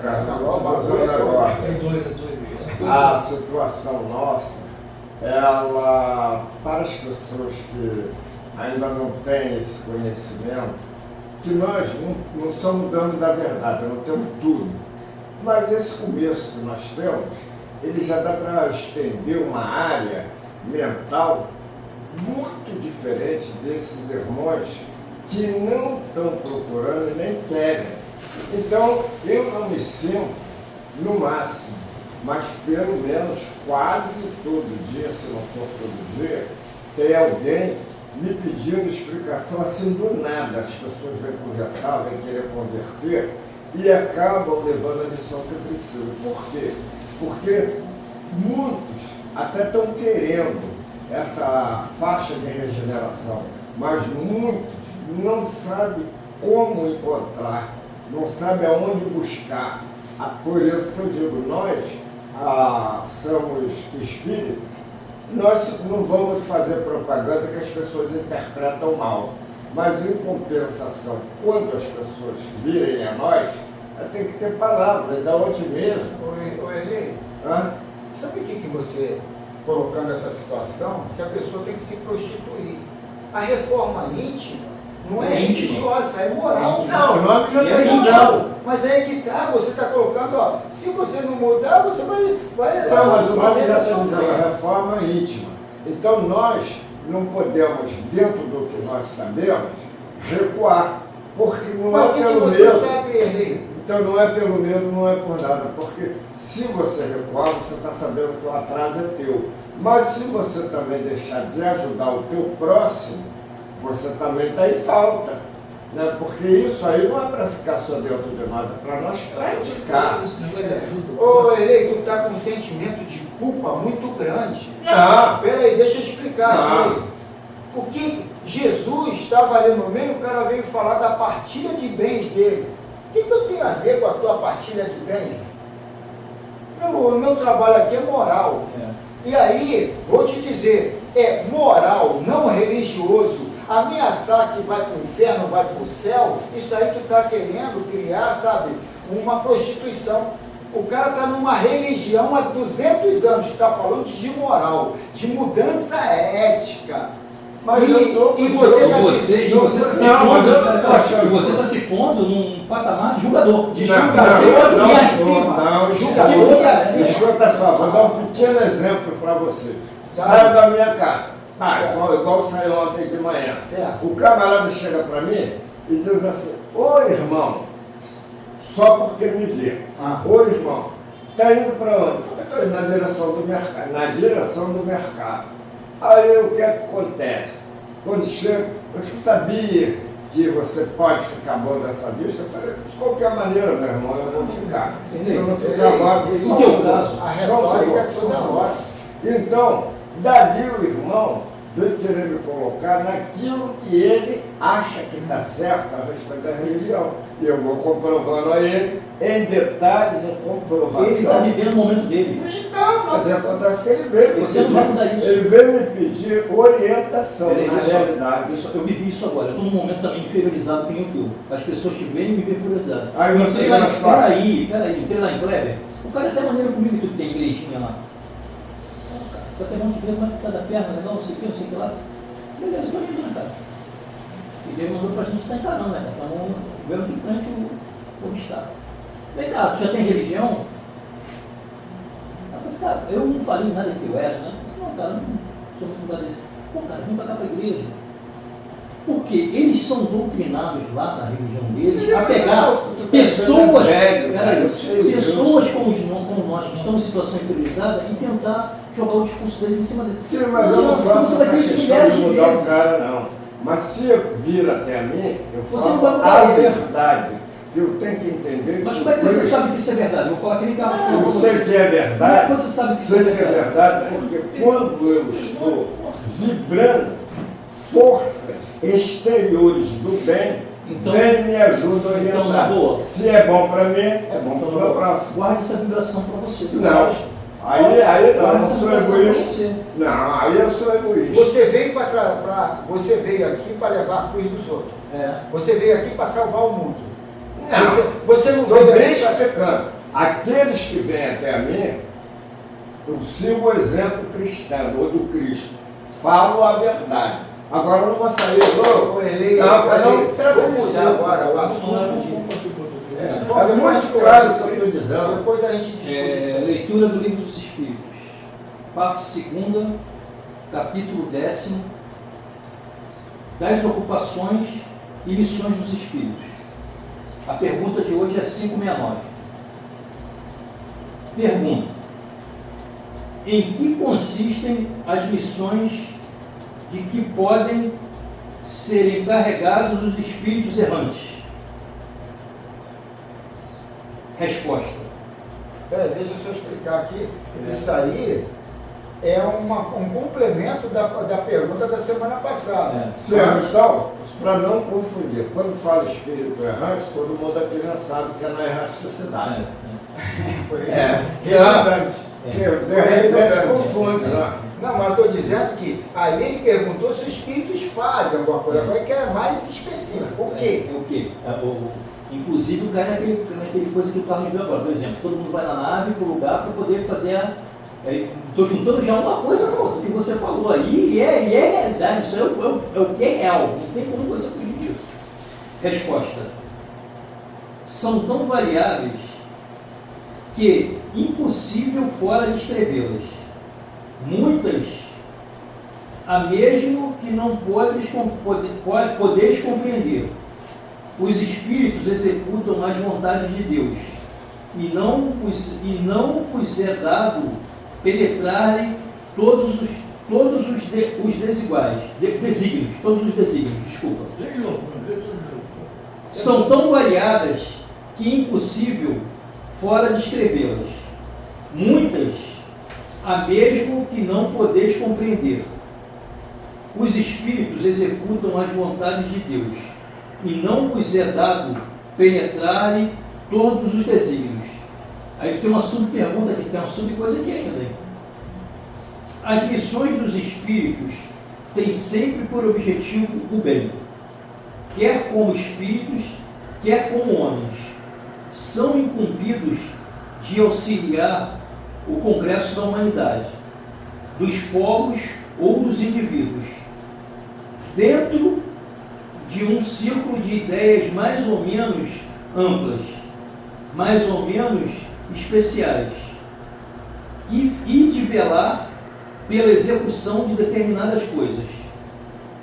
Speaker 2: Cara, vamos fazer um negócio.
Speaker 3: É doido.
Speaker 2: A situação nossa, ela, para as pessoas que ainda não têm esse conhecimento, que nós não somos donos da verdade, não temos tudo. Mas esse começo que nós temos, ele já dá para estender uma área mental muito diferente desses irmãos que não estão procurando e nem querem. Então, eu não me sinto no máximo, mas pelo menos quase todo dia, se não for todo dia, tem alguém me pedindo explicação assim do nada. As pessoas vêm conversar, vêm querer converter e acabam levando a lição que precisa. Por quê? Porque muitos até estão querendo essa faixa de regeneração, mas muitos não sabem como encontrar, não sabem aonde buscar. Por isso que eu digo, nós somos espíritos, nós não vamos fazer propaganda que as pessoas interpretam mal, mas em compensação, quando as pessoas virem a nós, tem que ter palavra, da onde mesmo.
Speaker 1: Ô Eli, sabe o que você, colocando essa situação, que a pessoa tem que se prostituir. A reforma íntima Não é
Speaker 4: É íntimo.
Speaker 1: religiosa, isso aí é moral.
Speaker 2: Não, o nome já
Speaker 4: E é
Speaker 2: tem
Speaker 4: íntimo.
Speaker 2: não.
Speaker 1: Mas aí que tá, você está colocando, ó, se você não mudar, você vai
Speaker 2: Então, mas o nome já está
Speaker 1: sofrer.
Speaker 2: dizendo reforma íntima. Então nós não podemos, dentro do que nós sabemos, recuar. Porque não
Speaker 1: Mas
Speaker 2: é
Speaker 1: o que
Speaker 2: pelo
Speaker 1: você
Speaker 2: medo.
Speaker 1: sabe, Henrique?
Speaker 2: Então não é pelo medo, não é por nada. Porque se você recuar, você está sabendo que o atraso é teu. Mas se você também deixar de ajudar o teu próximo, você também está em falta. Né? Porque isso aí não é para ficar só dentro de nós, é para nós praticar.
Speaker 3: Esse negócio de ajuda.
Speaker 1: Ô, Henrique, tu está com um sentimento de culpa muito grande.
Speaker 2: Não.
Speaker 1: Peraí, deixa eu explicar
Speaker 2: Não.
Speaker 1: aqui. O que Jesus estava ali no meio, o cara veio falar da partilha de bens dele. O que eu tenho a ver com a tua partilha de bens? O meu trabalho aqui é moral. E aí, vou te dizer, é moral, não religioso, ameaçar que vai para o inferno, vai para o céu, isso aí tu está querendo criar, sabe, uma prostituição. O cara está numa religião há 200 anos, que está falando de moral, de mudança ética.
Speaker 2: Mas eu tô
Speaker 1: e
Speaker 2: com
Speaker 1: você
Speaker 2: jogo.
Speaker 1: está
Speaker 2: Você tá se pondo.
Speaker 4: Você está se pondo num patamar de julgador.
Speaker 1: De
Speaker 2: Não,
Speaker 1: julgador
Speaker 2: não,
Speaker 1: e
Speaker 2: não,
Speaker 1: acima.
Speaker 2: não,
Speaker 1: Julgador e acima.
Speaker 2: Escuta só, vou dar um pequeno exemplo para vocês.
Speaker 1: Tá.
Speaker 2: Saio da minha casa.
Speaker 1: Certo.
Speaker 2: Igual saiu ontem de manhã.
Speaker 1: Certo.
Speaker 2: O camarada chega para mim e diz assim, ô irmão, só porque me vê. Ô irmão, tá indo para onde? Eu falei, na direção do mercado. Na direção do mercado. Aí o que acontece? Quando chega, você sabia que você pode ficar bom dessa vista? Eu falei, de qualquer maneira, meu irmão, eu vou ficar. Se eu não ficar agora,
Speaker 4: No teu caso,
Speaker 1: A
Speaker 2: só um
Speaker 1: retórica
Speaker 2: segundo,
Speaker 1: é toda hora.
Speaker 2: Então, dali o irmão veio querer me colocar naquilo que ele acha que está certo a respeito da religião. E eu vou comprovando a ele, em detalhes, em comprovação.
Speaker 4: ele está vivendo o momento dele.
Speaker 2: Então, mas acontece que ele veio me
Speaker 4: Você não vai mudar isso.
Speaker 2: Ele veio me pedir orientação,
Speaker 4: Peraí,
Speaker 2: na
Speaker 4: olha só,
Speaker 2: realidade.
Speaker 4: eu vivi isso agora. Eu estou num momento também inferiorizado que nem o teu. As pessoas te veem e me veem inferiorizado.
Speaker 2: Aí você
Speaker 4: Entrei
Speaker 2: vê
Speaker 4: lá,
Speaker 2: nas costas.
Speaker 4: peraí, entrei lá em Kleber. O cara é até maneiro comigo, tu que tem igrejinha lá. Fica até bom te ver como é que tá da perna, legal, não sei o que lá. Beleza, tô indo, né, cara? E Deus mandou pra gente estar encarando, né? Então, vendo de frente o obstáculo. Vem cá, tu já tem religião? Eu falei assim, cara, eu não falei nada que eu era, né? Eu disse, não, cara, eu não sou muito ligado nisso. Pô, cara, vem pra cá pra igreja. Porque eles são doutrinados lá na religião deles
Speaker 2: Sim,
Speaker 4: a
Speaker 2: mas
Speaker 4: pegar
Speaker 2: eu
Speaker 4: pessoas,
Speaker 2: velho,
Speaker 4: peraí,
Speaker 2: eu sei disso.
Speaker 4: pessoas como nós que estão em situação inferiorizada e tentar jogar o discurso deles em cima deles.
Speaker 2: Sim, mas eu não faço
Speaker 4: você vai ter
Speaker 2: essa
Speaker 4: isso
Speaker 2: questão
Speaker 4: milhares
Speaker 2: de
Speaker 4: de
Speaker 2: mudar o
Speaker 4: vezes.
Speaker 2: cara, não. Mas se vir até a mim, eu
Speaker 4: Você não
Speaker 2: falo
Speaker 4: vai mudar
Speaker 2: a
Speaker 4: ele.
Speaker 2: verdade. Eu tenho que entender.
Speaker 4: Mas como é que você sabe que isso é verdade? Eu vou falar que nem carro.
Speaker 2: Eu sei que é
Speaker 4: Como é
Speaker 2: verdade.
Speaker 4: que você sabe que isso é
Speaker 2: Sei que é
Speaker 4: verdade?
Speaker 2: verdade, porque quando eu estou vibrando forças exteriores do bem,
Speaker 4: Então-
Speaker 2: vem e me ajuda a orientar.
Speaker 4: Então, na boa.
Speaker 2: Se é bom para mim, é bom
Speaker 4: Então,
Speaker 2: para o meu próximo.
Speaker 4: guarde essa vibração para você.
Speaker 2: Não. Aí não,
Speaker 4: Guarde
Speaker 2: eu
Speaker 4: essa
Speaker 2: sou
Speaker 4: vibração para
Speaker 2: egoísta.
Speaker 4: você.
Speaker 2: Não, aí eu sou egoísta.
Speaker 1: Você veio você veio aqui para levar a cruz dos outros.
Speaker 4: É.
Speaker 1: Você veio aqui para salvar o mundo.
Speaker 2: Não.
Speaker 1: Você não
Speaker 2: Estou
Speaker 1: veio
Speaker 2: bem
Speaker 1: aqui pra...
Speaker 2: explicando. Aqueles que vêm até a mim, eu sigo o exemplo cristão, ou do Cristo. Falo a verdade. Agora eu não vou sair,
Speaker 1: Ô, Eli,
Speaker 2: não, cada um trata
Speaker 1: vamos
Speaker 2: de
Speaker 1: mudar
Speaker 2: si.
Speaker 1: agora o assunto de...
Speaker 2: É muito claro o que eu estou dizendo.
Speaker 1: Depois a gente discute isso aí.
Speaker 4: Leitura do Livro dos Espíritos. Parte 2, capítulo 10, das ocupações e missões dos Espíritos. A pergunta de hoje é 569. Pergunta: em que consistem as missões de que podem ser encarregados os espíritos errantes? Resposta:
Speaker 1: Peraí, deixa eu só explicar aqui. Isso aí é um complemento da pergunta da semana passada.
Speaker 2: Certo, então, para não confundir, quando fala espírito errante, todo mundo aqui já sabe que é na erraticidade.
Speaker 1: Foi
Speaker 2: É.
Speaker 1: redundante.
Speaker 2: De repente confunde, né?
Speaker 1: Não, mas eu estou dizendo que ali ele perguntou se os espíritos fazem alguma coisa, agora que é mais específico. O quê?
Speaker 4: É o quê? Inclusive cai naquele coisa que o Carlos viu agora. Por exemplo, todo mundo vai na nave para o lugar para poder fazer Estou juntando já uma coisa com outra, que você falou aí, e é realidade, isso é o que é real, não tem como você fugir disso. Resposta: são tão variáveis que impossível fora descrevê-las. Muitas, há mesmo que não poderes compreender. Os espíritos executam as vontades de Deus, e não vos é dado penetrarem todos os desígnios, desculpa. São tão variadas que é impossível fora descrevê-las. Muitas, há mesmo que não podeis compreender. Os espíritos executam as vontades de Deus, e não vos é dado penetrarem todos os desígnios. Aí tem uma subpergunta aqui, tem uma subcoisa aqui ainda. Hein? As missões dos espíritos têm sempre por objetivo o bem, quer como espíritos, quer como homens. São incumbidos de auxiliar o progresso da humanidade, dos povos ou dos indivíduos, dentro de um círculo de ideias mais ou menos amplas, mais ou menos especiais, e de velar pela execução de determinadas coisas.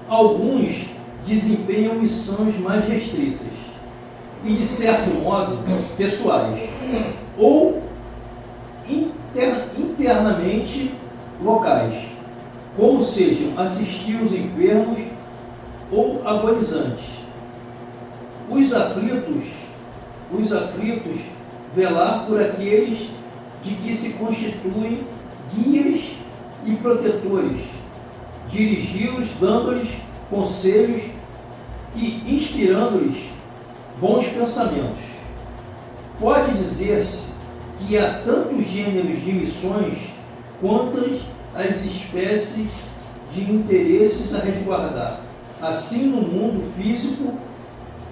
Speaker 4: Alguns desempenham missões mais restritas e, de certo modo, pessoais, ou internamente locais, como sejam assistir os enfermos ou agonizantes. Os aflitos, velar por aqueles de que se constituem guias e protetores, dirigi-los, dando-lhes conselhos e inspirando-lhes bons pensamentos. Pode dizer-se que há tantos gêneros de missões quantas as espécies de interesses a resguardar, assim no mundo físico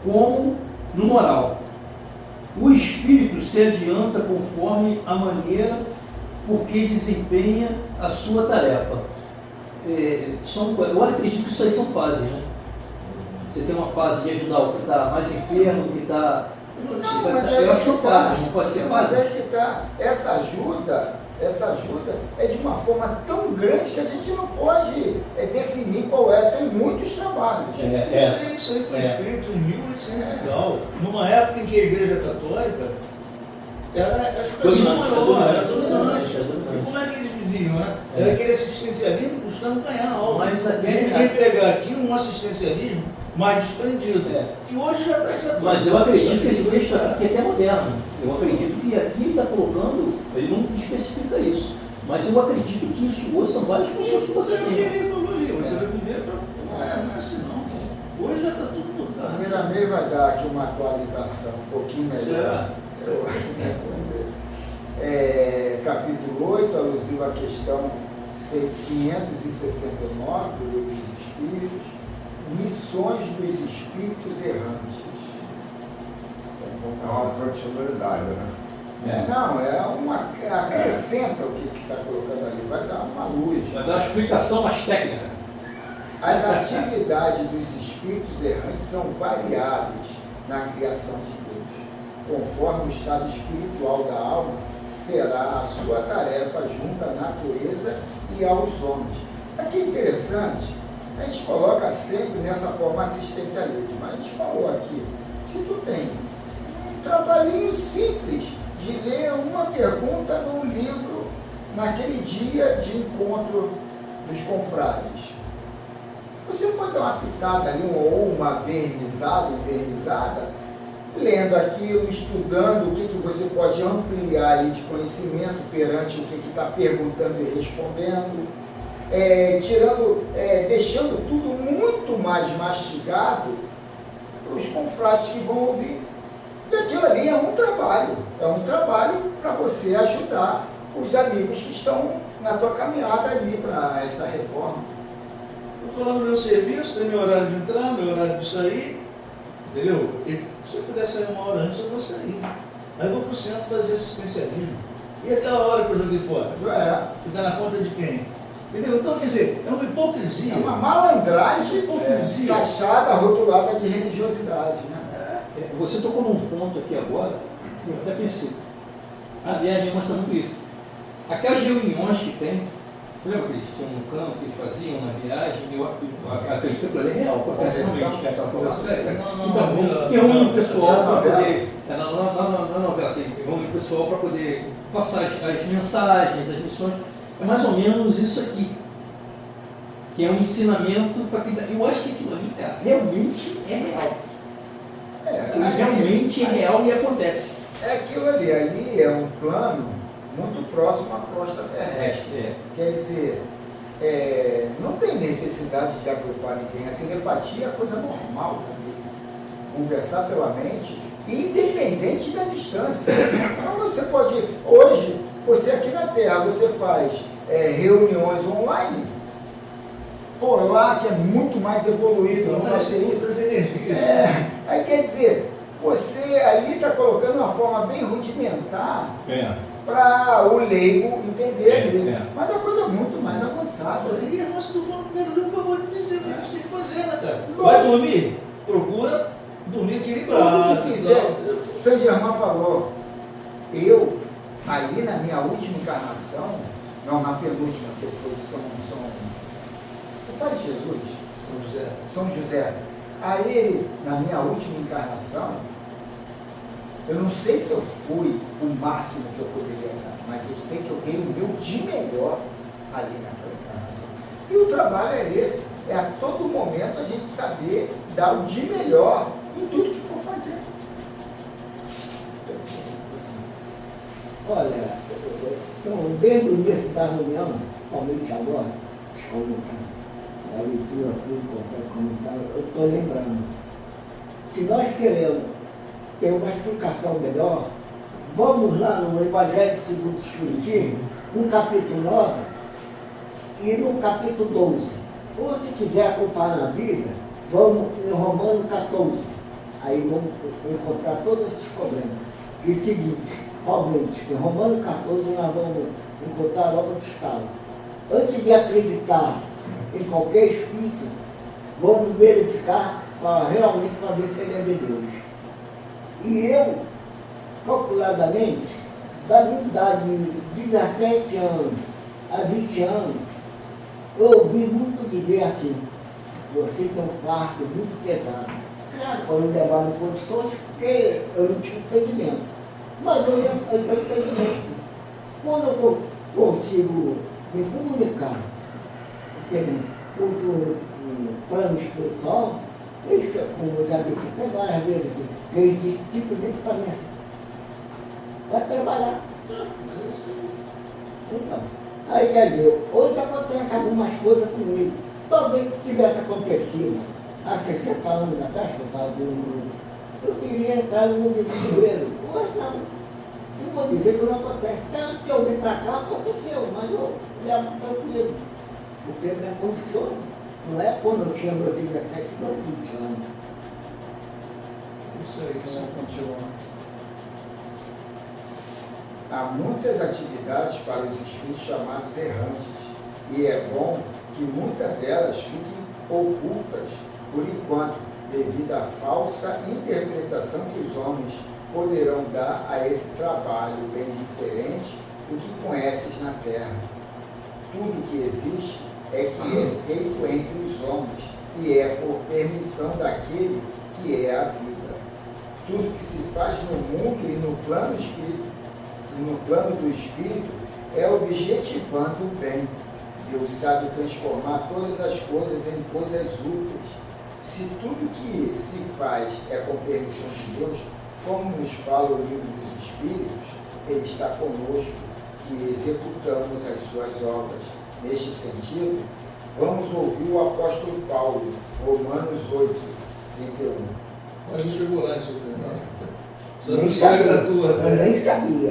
Speaker 4: como no moral. O espírito se adianta conforme a maneira por que desempenha a sua tarefa. Eu acredito que isso aí são fases, né? Você tem uma fase de ajudar o que está mais enfermo, o que está... Eu acho que são fases, não pode ser fase.
Speaker 1: Mas é que tá, essa ajuda é de uma forma tão grande que a gente não pode definir qual é. Tem muitos trabalhos.
Speaker 3: Isso aí foi escrito em 1800 e tal, numa época em que a Igreja Católica era a expressão maior, era dominante. Como é que eles viviam, né? Era aquele assistencialismo buscando ganhar algo.
Speaker 4: Mas
Speaker 3: vem pregar aqui um assistencialismo mais desprendido, que hoje já está saturado.
Speaker 4: Mas eu acredito que esse texto aqui é até moderno. Eu acredito que aqui ele está colocando, ele não especifica isso, mas eu acredito que isso hoje são várias funções que você tem.
Speaker 3: Ele falou ali, você vai viver para... Não é assim não. Hoje já está tudo mudado.
Speaker 1: A Miramei vai dar aqui uma atualização um pouquinho melhor. Capítulo 8, alusivo à questão 569 do Livro dos Espíritos, missões dos espíritos errantes.
Speaker 2: É uma continuidade, né?
Speaker 1: Acrescenta o que está colocando ali, vai dar uma luz.
Speaker 4: Vai dar uma explicação mais técnica.
Speaker 1: As atividades dos espíritos errantes são variáveis na criação de Deus. Conforme o estado espiritual da alma, será a sua tarefa junto à natureza e aos homens. Aqui é interessante, a gente coloca sempre nessa forma assistencialista, mas a gente falou aqui, se tu tem um trabalhinho simples de ler uma pergunta no livro naquele dia de encontro dos confrades, você pode dar uma pitada ali, ou uma envernizada, lendo aquilo, estudando o que você pode ampliar ali de conhecimento perante o que está perguntando e respondendo, deixando tudo muito mais mastigado para os confrades que vão ouvir. E aquilo ali é um trabalho para você ajudar os amigos que estão na tua caminhada ali para essa reforma.
Speaker 3: Eu estou lá no meu serviço, tem meu horário de entrar, meu horário de sair, entendeu? E se eu puder sair uma hora antes, eu vou sair. Aí eu vou para o centro fazer assistencialismo. E aquela hora que eu joguei fora?
Speaker 1: É.
Speaker 3: Ficar na conta de quem? Entendeu? Então, quer dizer, é uma hipocrisia.
Speaker 1: É uma malandragem
Speaker 3: Hipocrisia.
Speaker 1: taxada, rotulada de religiosidade, né?
Speaker 4: Você tocou num ponto aqui agora, que eu até pensei. A viagem mostra muito isso. Aquelas reuniões que tem, você lembra que eles tinham um campo que eles faziam na viagem? Eu acredito que aquilo ali é real, acontece realmente. Que ela falou assim, então, que reúne o pessoal para poder. Na novela, tem reúne o pessoal para poder passar as mensagens, as missões. É mais ou menos isso aqui. Que é um ensinamento para quem. Eu acho que aquilo ali, cara, realmente é real. Aquilo realmente é real e acontece.
Speaker 1: É aquilo ali é um plano muito próximo à crosta terrestre. Quer dizer, não tem necessidade de agrupar ninguém. A telepatia é coisa normal também. Conversar pela mente, independente da distância. Então você pode, hoje, você aqui na Terra, você faz reuniões online, por lá que é muito mais evoluído, não vai ter isso.
Speaker 3: Essas energias.
Speaker 1: Aí quer dizer, você ali está colocando uma forma bem rudimentar para o leigo entender. Mas é coisa muito mais avançada.
Speaker 3: E a nossa do primeiro livro que eu vou te dizer o que a gente tem que fazer, né, cara?
Speaker 1: Lógico.
Speaker 3: Vai dormir? Procura dormir equilibrado.
Speaker 1: Tudo que fizer, Saint Germain falou, eu, ali na minha última encarnação, não, na penúltima, que foi o pai de Jesus, São José. Aí, na minha última encarnação, eu não sei se eu fui o máximo que eu poderia dar, mas eu sei que eu dei o meu de melhor ali naquela encarnação. E o trabalho é esse, é a todo momento a gente saber dar o de melhor em tudo que for fazer.
Speaker 5: Olha, então, desde o início da reunião, somente agora, a leitura, tudo, comentário, eu estou lembrando. Se nós queremos ter uma explicação melhor, vamos lá no Evangelho segundo o Espiritismo, no capítulo 9 e no capítulo 12. Ou se quiser acompanhar na Bíblia, vamos em Romanos 14. Aí vamos encontrar todos esses problemas. E o seguinte, realmente, em Romanos 14 nós vamos encontrar logo o estado. Antes de acreditar em qualquer espírito, vamos verificar realmente para ver se ele é de Deus. E eu, calculadamente, da minha idade de 17 anos a 20 anos, eu ouvi muito dizer assim, você tem um fardo muito pesado. Claro, eu não levava em condições porque eu não tinha entendimento. Mas eu tenho entendimento. Quando eu consigo me comunicar, uso um plano espiritual, isso, como eu já disse até várias vezes aqui, que eu disse simplesmente para mim assim, vai trabalhar. Então, aí quer dizer, hoje acontece algumas coisas comigo. Talvez se tivesse acontecido há 60 anos atrás, que eu estava eu teria entrado no desespero. Hoje não. Não vou dizer que não acontece. Tanto que eu vim para cá, aconteceu, mas eu levo tranquilo. Porque me aconteceu. Não é quando eu tinha meus 17, não 20 anos.
Speaker 3: Isso aí, isso continua.
Speaker 1: Há muitas atividades para os espíritos chamados errantes, e é bom que muitas delas fiquem ocultas, por enquanto, devido à falsa interpretação que os homens poderão dar a esse trabalho bem diferente do que conheces na Terra. Tudo que existe é que é feito entre os homens, e é por permissão daquele que é a vida. Tudo que se faz no mundo e no plano espírito, no plano do espírito, é objetivando o bem. Deus sabe transformar todas as coisas em coisas úteis. Se tudo que se faz é com permissão de Deus, como nos fala o livro dos Espíritos, Ele está conosco, que executamos as suas obras. Neste sentido, vamos ouvir o apóstolo Paulo, Romanos 8, 31.
Speaker 3: Mas não chegou lá nisso,
Speaker 5: Nem sabia, eu nem sabia.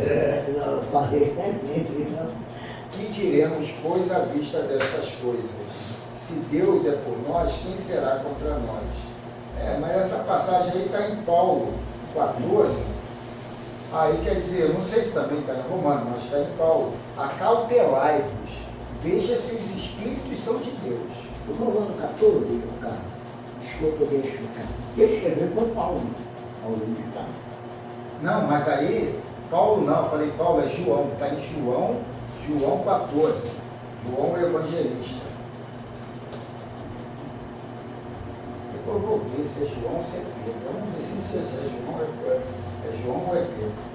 Speaker 5: Não, eu falei, não.
Speaker 1: Que diremos, pois, à vista dessas coisas? Se Deus é por nós, quem será contra nós? Mas essa passagem aí está em Paulo 14, Aí quer dizer, eu não sei se também está em Romano, mas está em Paulo. Acautelai-vos, veja se os espíritos são de Deus.
Speaker 5: O Romano 14, cara, desculpa eu explicar. Quem escreveu foi Paulo. Paulo de Tarso.
Speaker 1: Não, mas aí, Paulo não, eu falei Paulo, é João, está em João 14. João é evangelista. Depois eu vou ver se é João ou se é Pedro. Vamos ver se é João ou é Pedro.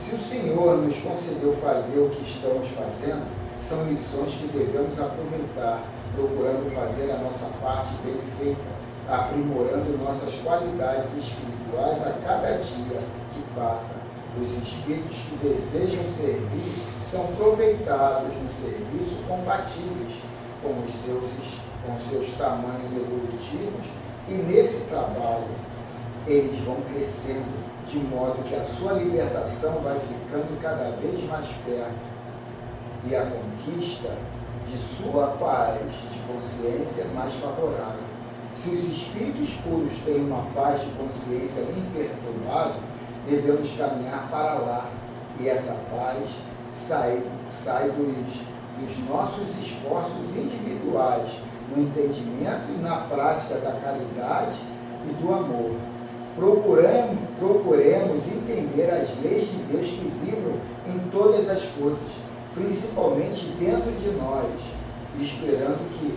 Speaker 1: Se o Senhor nos concedeu fazer o que estamos fazendo, são lições que devemos aproveitar, procurando fazer a nossa parte bem feita, aprimorando nossas qualidades espirituais a cada dia que passa. Os espíritos que desejam servir são aproveitados no serviço compatíveis com seus tamanhos evolutivos, e nesse trabalho eles vão crescendo, de modo que a sua libertação vai ficando cada vez mais perto, e a conquista de sua paz de consciência mais favorável. Se os espíritos puros têm uma paz de consciência imperturbável, devemos caminhar para lá, e essa paz sai dos nossos esforços individuais, no entendimento e na prática da caridade e do amor. Procuremos entender as leis de Deus que vibram em todas as coisas, principalmente dentro de nós, esperando que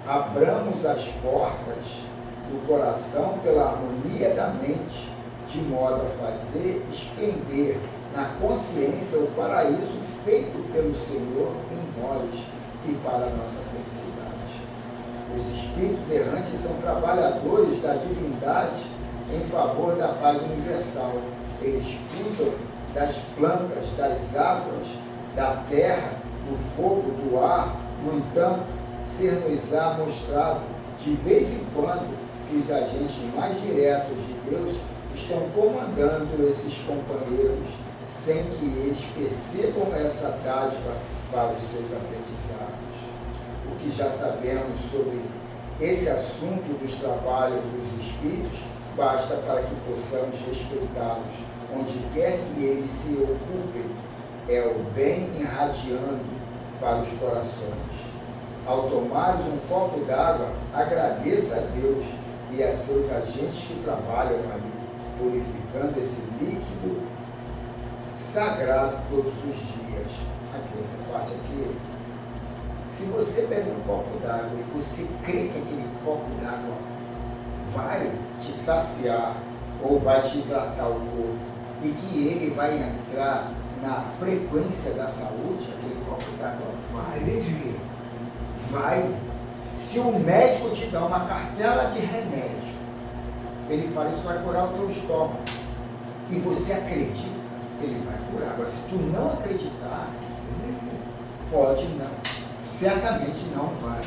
Speaker 1: abramos as portas do coração pela harmonia da mente, de modo a fazer esplender na consciência o paraíso feito pelo Senhor em nós e para a nossa felicidade. Os espíritos errantes são trabalhadores da divindade em favor da paz universal. Eles cuidam das plantas, das águas, da terra, do fogo, do ar. No entanto, ser-nos-á mostrado de vez em quando que os agentes mais diretos de Deus estão comandando esses companheiros sem que eles percebam essa dádiva para os seus aprendizados. O que já sabemos sobre esse assunto dos trabalhos dos espíritos basta para que possamos respeitá-los onde quer que eles se ocupem. É o bem irradiando para os corações. Ao tomares um copo d'água, agradeça a Deus e a seus agentes que trabalham ali, purificando esse líquido sagrado todos os dias. Aqui, essa parte aqui. Se você bebe um copo d'água e você crê que aquele copo d'água vai te saciar ou vai te hidratar o corpo e que ele vai entrar na frequência da saúde, aquele copo d'água vai. Se o médico te dá uma cartela de remédio, ele fala, isso vai curar o teu estômago, e você acredita, ele vai curar. Agora, se tu não acreditar, pode não, certamente não vai.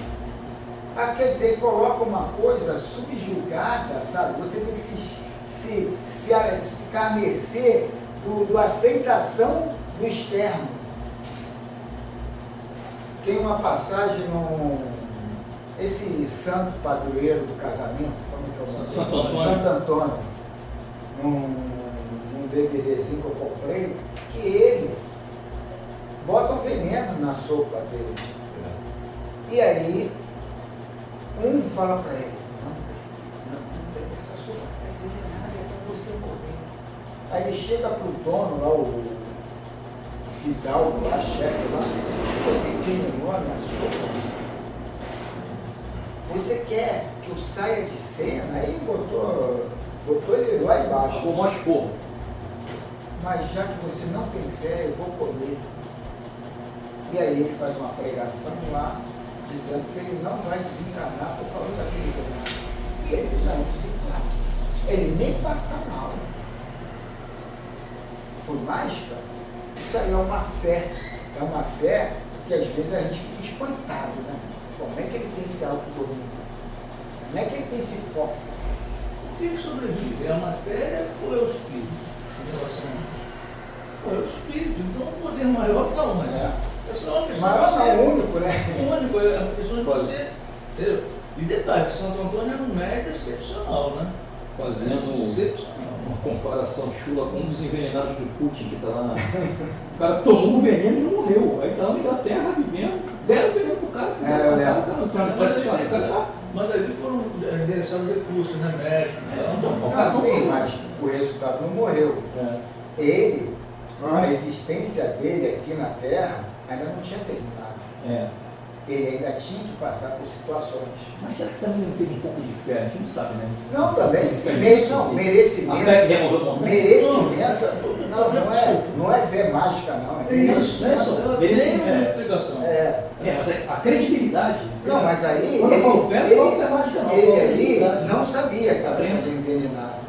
Speaker 1: Ah, quer dizer, coloca uma coisa subjugada, sabe? Você tem que ficar à mercê da aceitação do externo. Tem uma passagem esse santo padroeiro do casamento, Santo Antônio, num DVDzinho que eu comprei, que ele bota um veneno na sopa dele. E aí, um fala para ele, não bebe essa sopa, está envenenada, é para você morrer. Aí ele chega para o dono lá, o fidalgo lá, chefe lá, você envenenou a minha sopa? Você quer que eu saia de cena? Aí botou ele lá embaixo.
Speaker 4: O mais porro.
Speaker 1: Mas já que você não tem fé, eu vou comer. E aí ele faz uma pregação lá, dizendo que ele não vai desencarnar por causa daquele veneno. E ele não desencarna. Ele nem passa mal. Foi mágica? Isso aí é uma fé. É uma fé que às vezes a gente fica espantado, né? Como é que ele tem esse autodomínio? Como é que ele tem esse foco?
Speaker 3: O que sobrevive? É a matéria ou é o espírito? Em relação a... É o espírito. Então o poder maior está onde? É só uma questão
Speaker 1: Maior
Speaker 3: de
Speaker 1: não,
Speaker 3: você.
Speaker 1: único, né?
Speaker 3: O único, é uma questão de você. Entendeu? E detalhe, que Santo Antônio era um médico excepcional, né?
Speaker 4: fazendo uma comparação chula com um dos envenenados do Putin, que está lá. O cara tomou o veneno e não morreu. Aí está na Inglaterra vivendo, deram o veneno pro cara.
Speaker 1: Eu lembro.
Speaker 4: O cara não sabe satisfazer. O cara tá.
Speaker 3: Mas ali foram endereçados recursos, né, médicos.
Speaker 1: Não, sim, mas o resultado não morreu. Ele, a existência dele aqui na Terra ainda não tinha terminado. Ele ainda tinha que passar por situações.
Speaker 4: Mas será que também não teve um pouco de fé? A gente não sabe, né?
Speaker 1: Não, também, não, merecimento.
Speaker 4: A fé que removeu o momento.
Speaker 1: Merecimento. Não é fé mágica, não. É
Speaker 3: Isso,
Speaker 1: merecimento.
Speaker 4: Merecimento.
Speaker 3: Tem uma explicação.
Speaker 4: Mas a credibilidade.
Speaker 1: Não, mas aí
Speaker 4: Quando eu falo fé, não falo fé mágica, não.
Speaker 1: ele ali não sabia que estava sendo envenenado.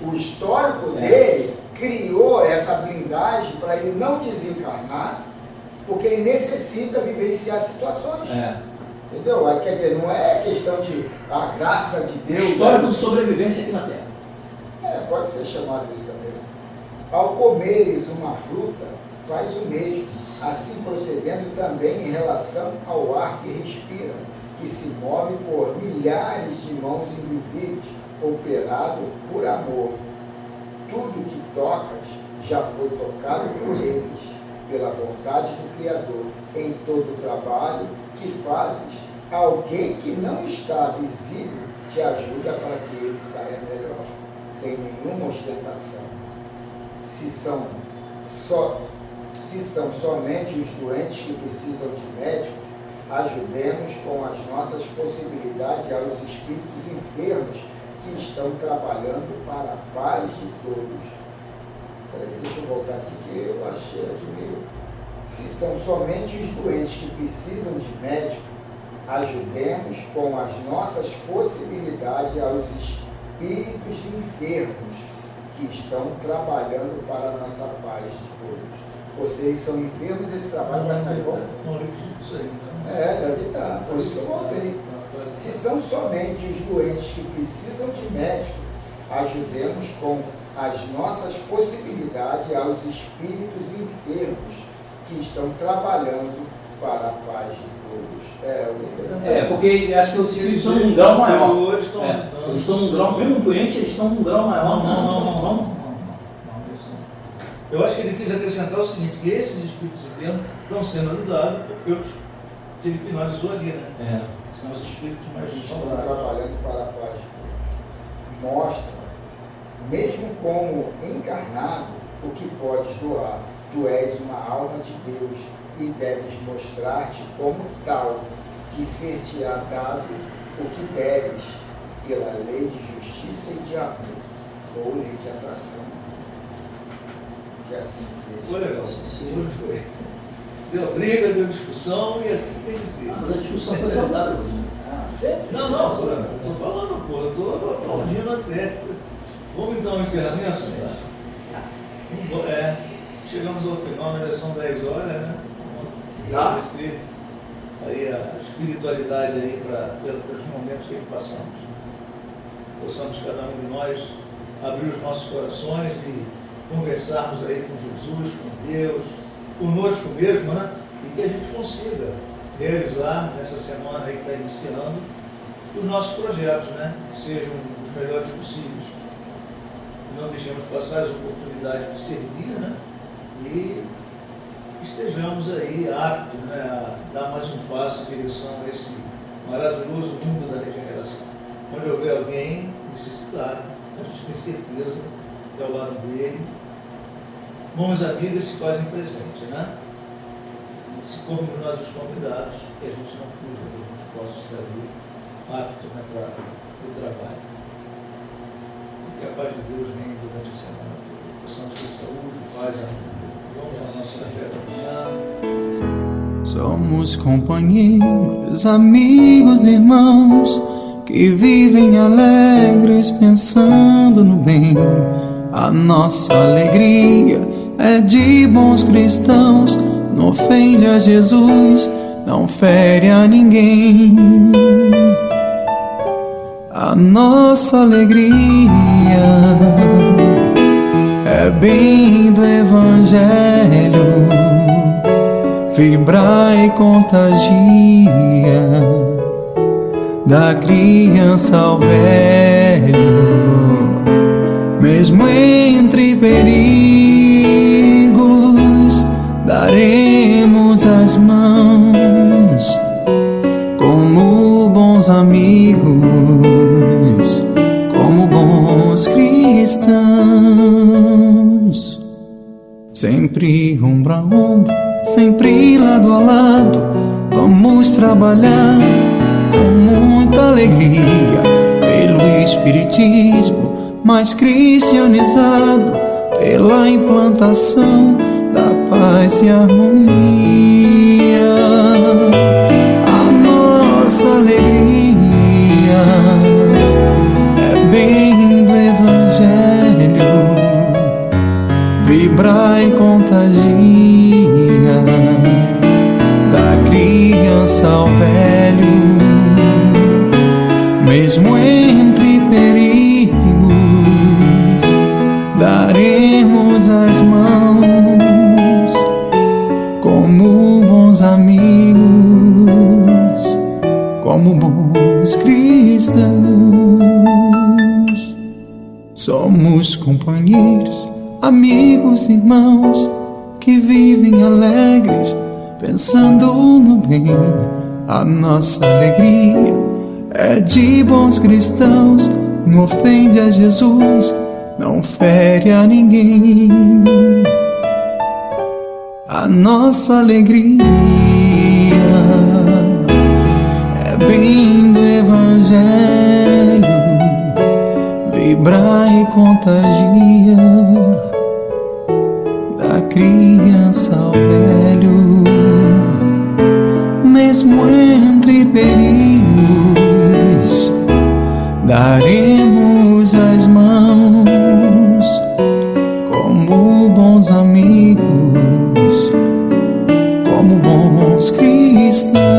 Speaker 1: O histórico dele criou essa blindagem para ele não desencarnar, porque ele necessita vivenciar situações. Entendeu? Quer dizer, não é questão de a graça de Deus.
Speaker 4: Histórico de sobrevivência aqui na Terra.
Speaker 1: Pode ser chamado isso também. Ao comeres uma fruta, faz o mesmo, assim procedendo também em relação ao ar que respira, que se move por milhares de mãos invisíveis, operado por amor. Tudo que tocas já foi tocado por eles, pela vontade do Criador. Em todo o trabalho que fazes, alguém que não está visível te ajuda para que ele saia melhor, sem nenhuma ostentação. Se são somente os doentes que precisam de médicos, ajudemos com as nossas possibilidades aos espíritos enfermos que estão trabalhando para a paz de todos. Peraí, deixa eu voltar aqui que eu achei aqui meio... Se são somente os doentes que precisam de médico, ajudemos com as nossas possibilidades aos espíritos enfermos que estão trabalhando para a nossa paz de todos. Vocês são enfermos, esse trabalho vai sair bom?
Speaker 3: Não, eu fiz isso aí. Né?
Speaker 1: Deve estar, por isso que eu voltei. Se são somente os doentes que precisam de médico, ajudemos com as nossas possibilidades aos espíritos enfermos que estão trabalhando para a paz de todos.
Speaker 4: Porque acho que os espíritos estão num grau maior.
Speaker 3: Eles
Speaker 4: estão num grau, mesmo doente, eles estão num grau maior.
Speaker 3: Não. Eu acho que ele quis acrescentar o seguinte, que esses espíritos enfermos estão sendo ajudados pelos que ele finalizou ali, né? São os espíritos mais
Speaker 1: Estão
Speaker 3: instalados.
Speaker 1: trabalhando para a paz de todos. Mostra, mesmo como encarnado, o que podes doar. Tu és uma alma de Deus e deves mostrar-te como tal, que ser-te-á dado o que deves, pela lei de justiça e de amor, ou lei de atração. Que assim seja.
Speaker 3: Foi legal. Hoje foi. Deu briga, deu discussão e assim tem que ser.
Speaker 4: Mas a discussão foi saudável.
Speaker 1: Sempre.
Speaker 3: Não, estou falando, pô, eu estou aplaudindo até. Vamos então ao encerramento? Chegamos ao final, já são 10 horas, né? Vamos agradecer aí a espiritualidade aí pelos momentos que passamos. Possamos cada um de nós abrir os nossos corações e conversarmos aí com Jesus, com Deus, conosco mesmo, né? E que a gente consiga realizar nessa semana aí que está iniciando os nossos projetos, né? Que sejam os melhores possíveis. Não deixemos passar as oportunidades de servir, né? E estejamos aí aptos, né, a dar mais um passo em direção a esse maravilhoso mundo da regeneração. Onde houver alguém necessitado, a gente tem certeza que ao lado dele, mãos amigas se fazem presente, né? E se formos nós os convidados, que a gente não fuja, que a gente possa estar ali apto, né, para o trabalho. E que a paz de Deus venha durante a semana toda. Possamos ter saúde, paz, amor.
Speaker 6: Somos companheiros, amigos, irmãos, que vivem alegres pensando no bem. A nossa alegria é de bons cristãos, não ofende a Jesus, não fere a ninguém. A nossa alegria é bem do Evangelho, vibra e contagia, da criança ao velho, mesmo entre perigos, daremos as mãos como bons amigos, como bons cristãos. Sempre ombro a ombro, sempre lado a lado, vamos trabalhar com muita alegria pelo espiritismo mais cristianizado, pela implantação da paz e harmonia. A nossa alegria é bem do Evangelho, vibra e contagia, da criança ao velho, mesmo entre perigos, daremos as mãos como bons amigos, como bons cristãos. Somos companheiros, amigos, irmãos, que vivem alegres, pensando no bem. A nossa alegria é de bons cristãos, não ofende a Jesus, não fere a ninguém. A nossa alegria é bem do Evangelho, vibra e contagia, da criança ao velho, mesmo entre perigos, daremos as mãos como bons amigos, como bons cristãos.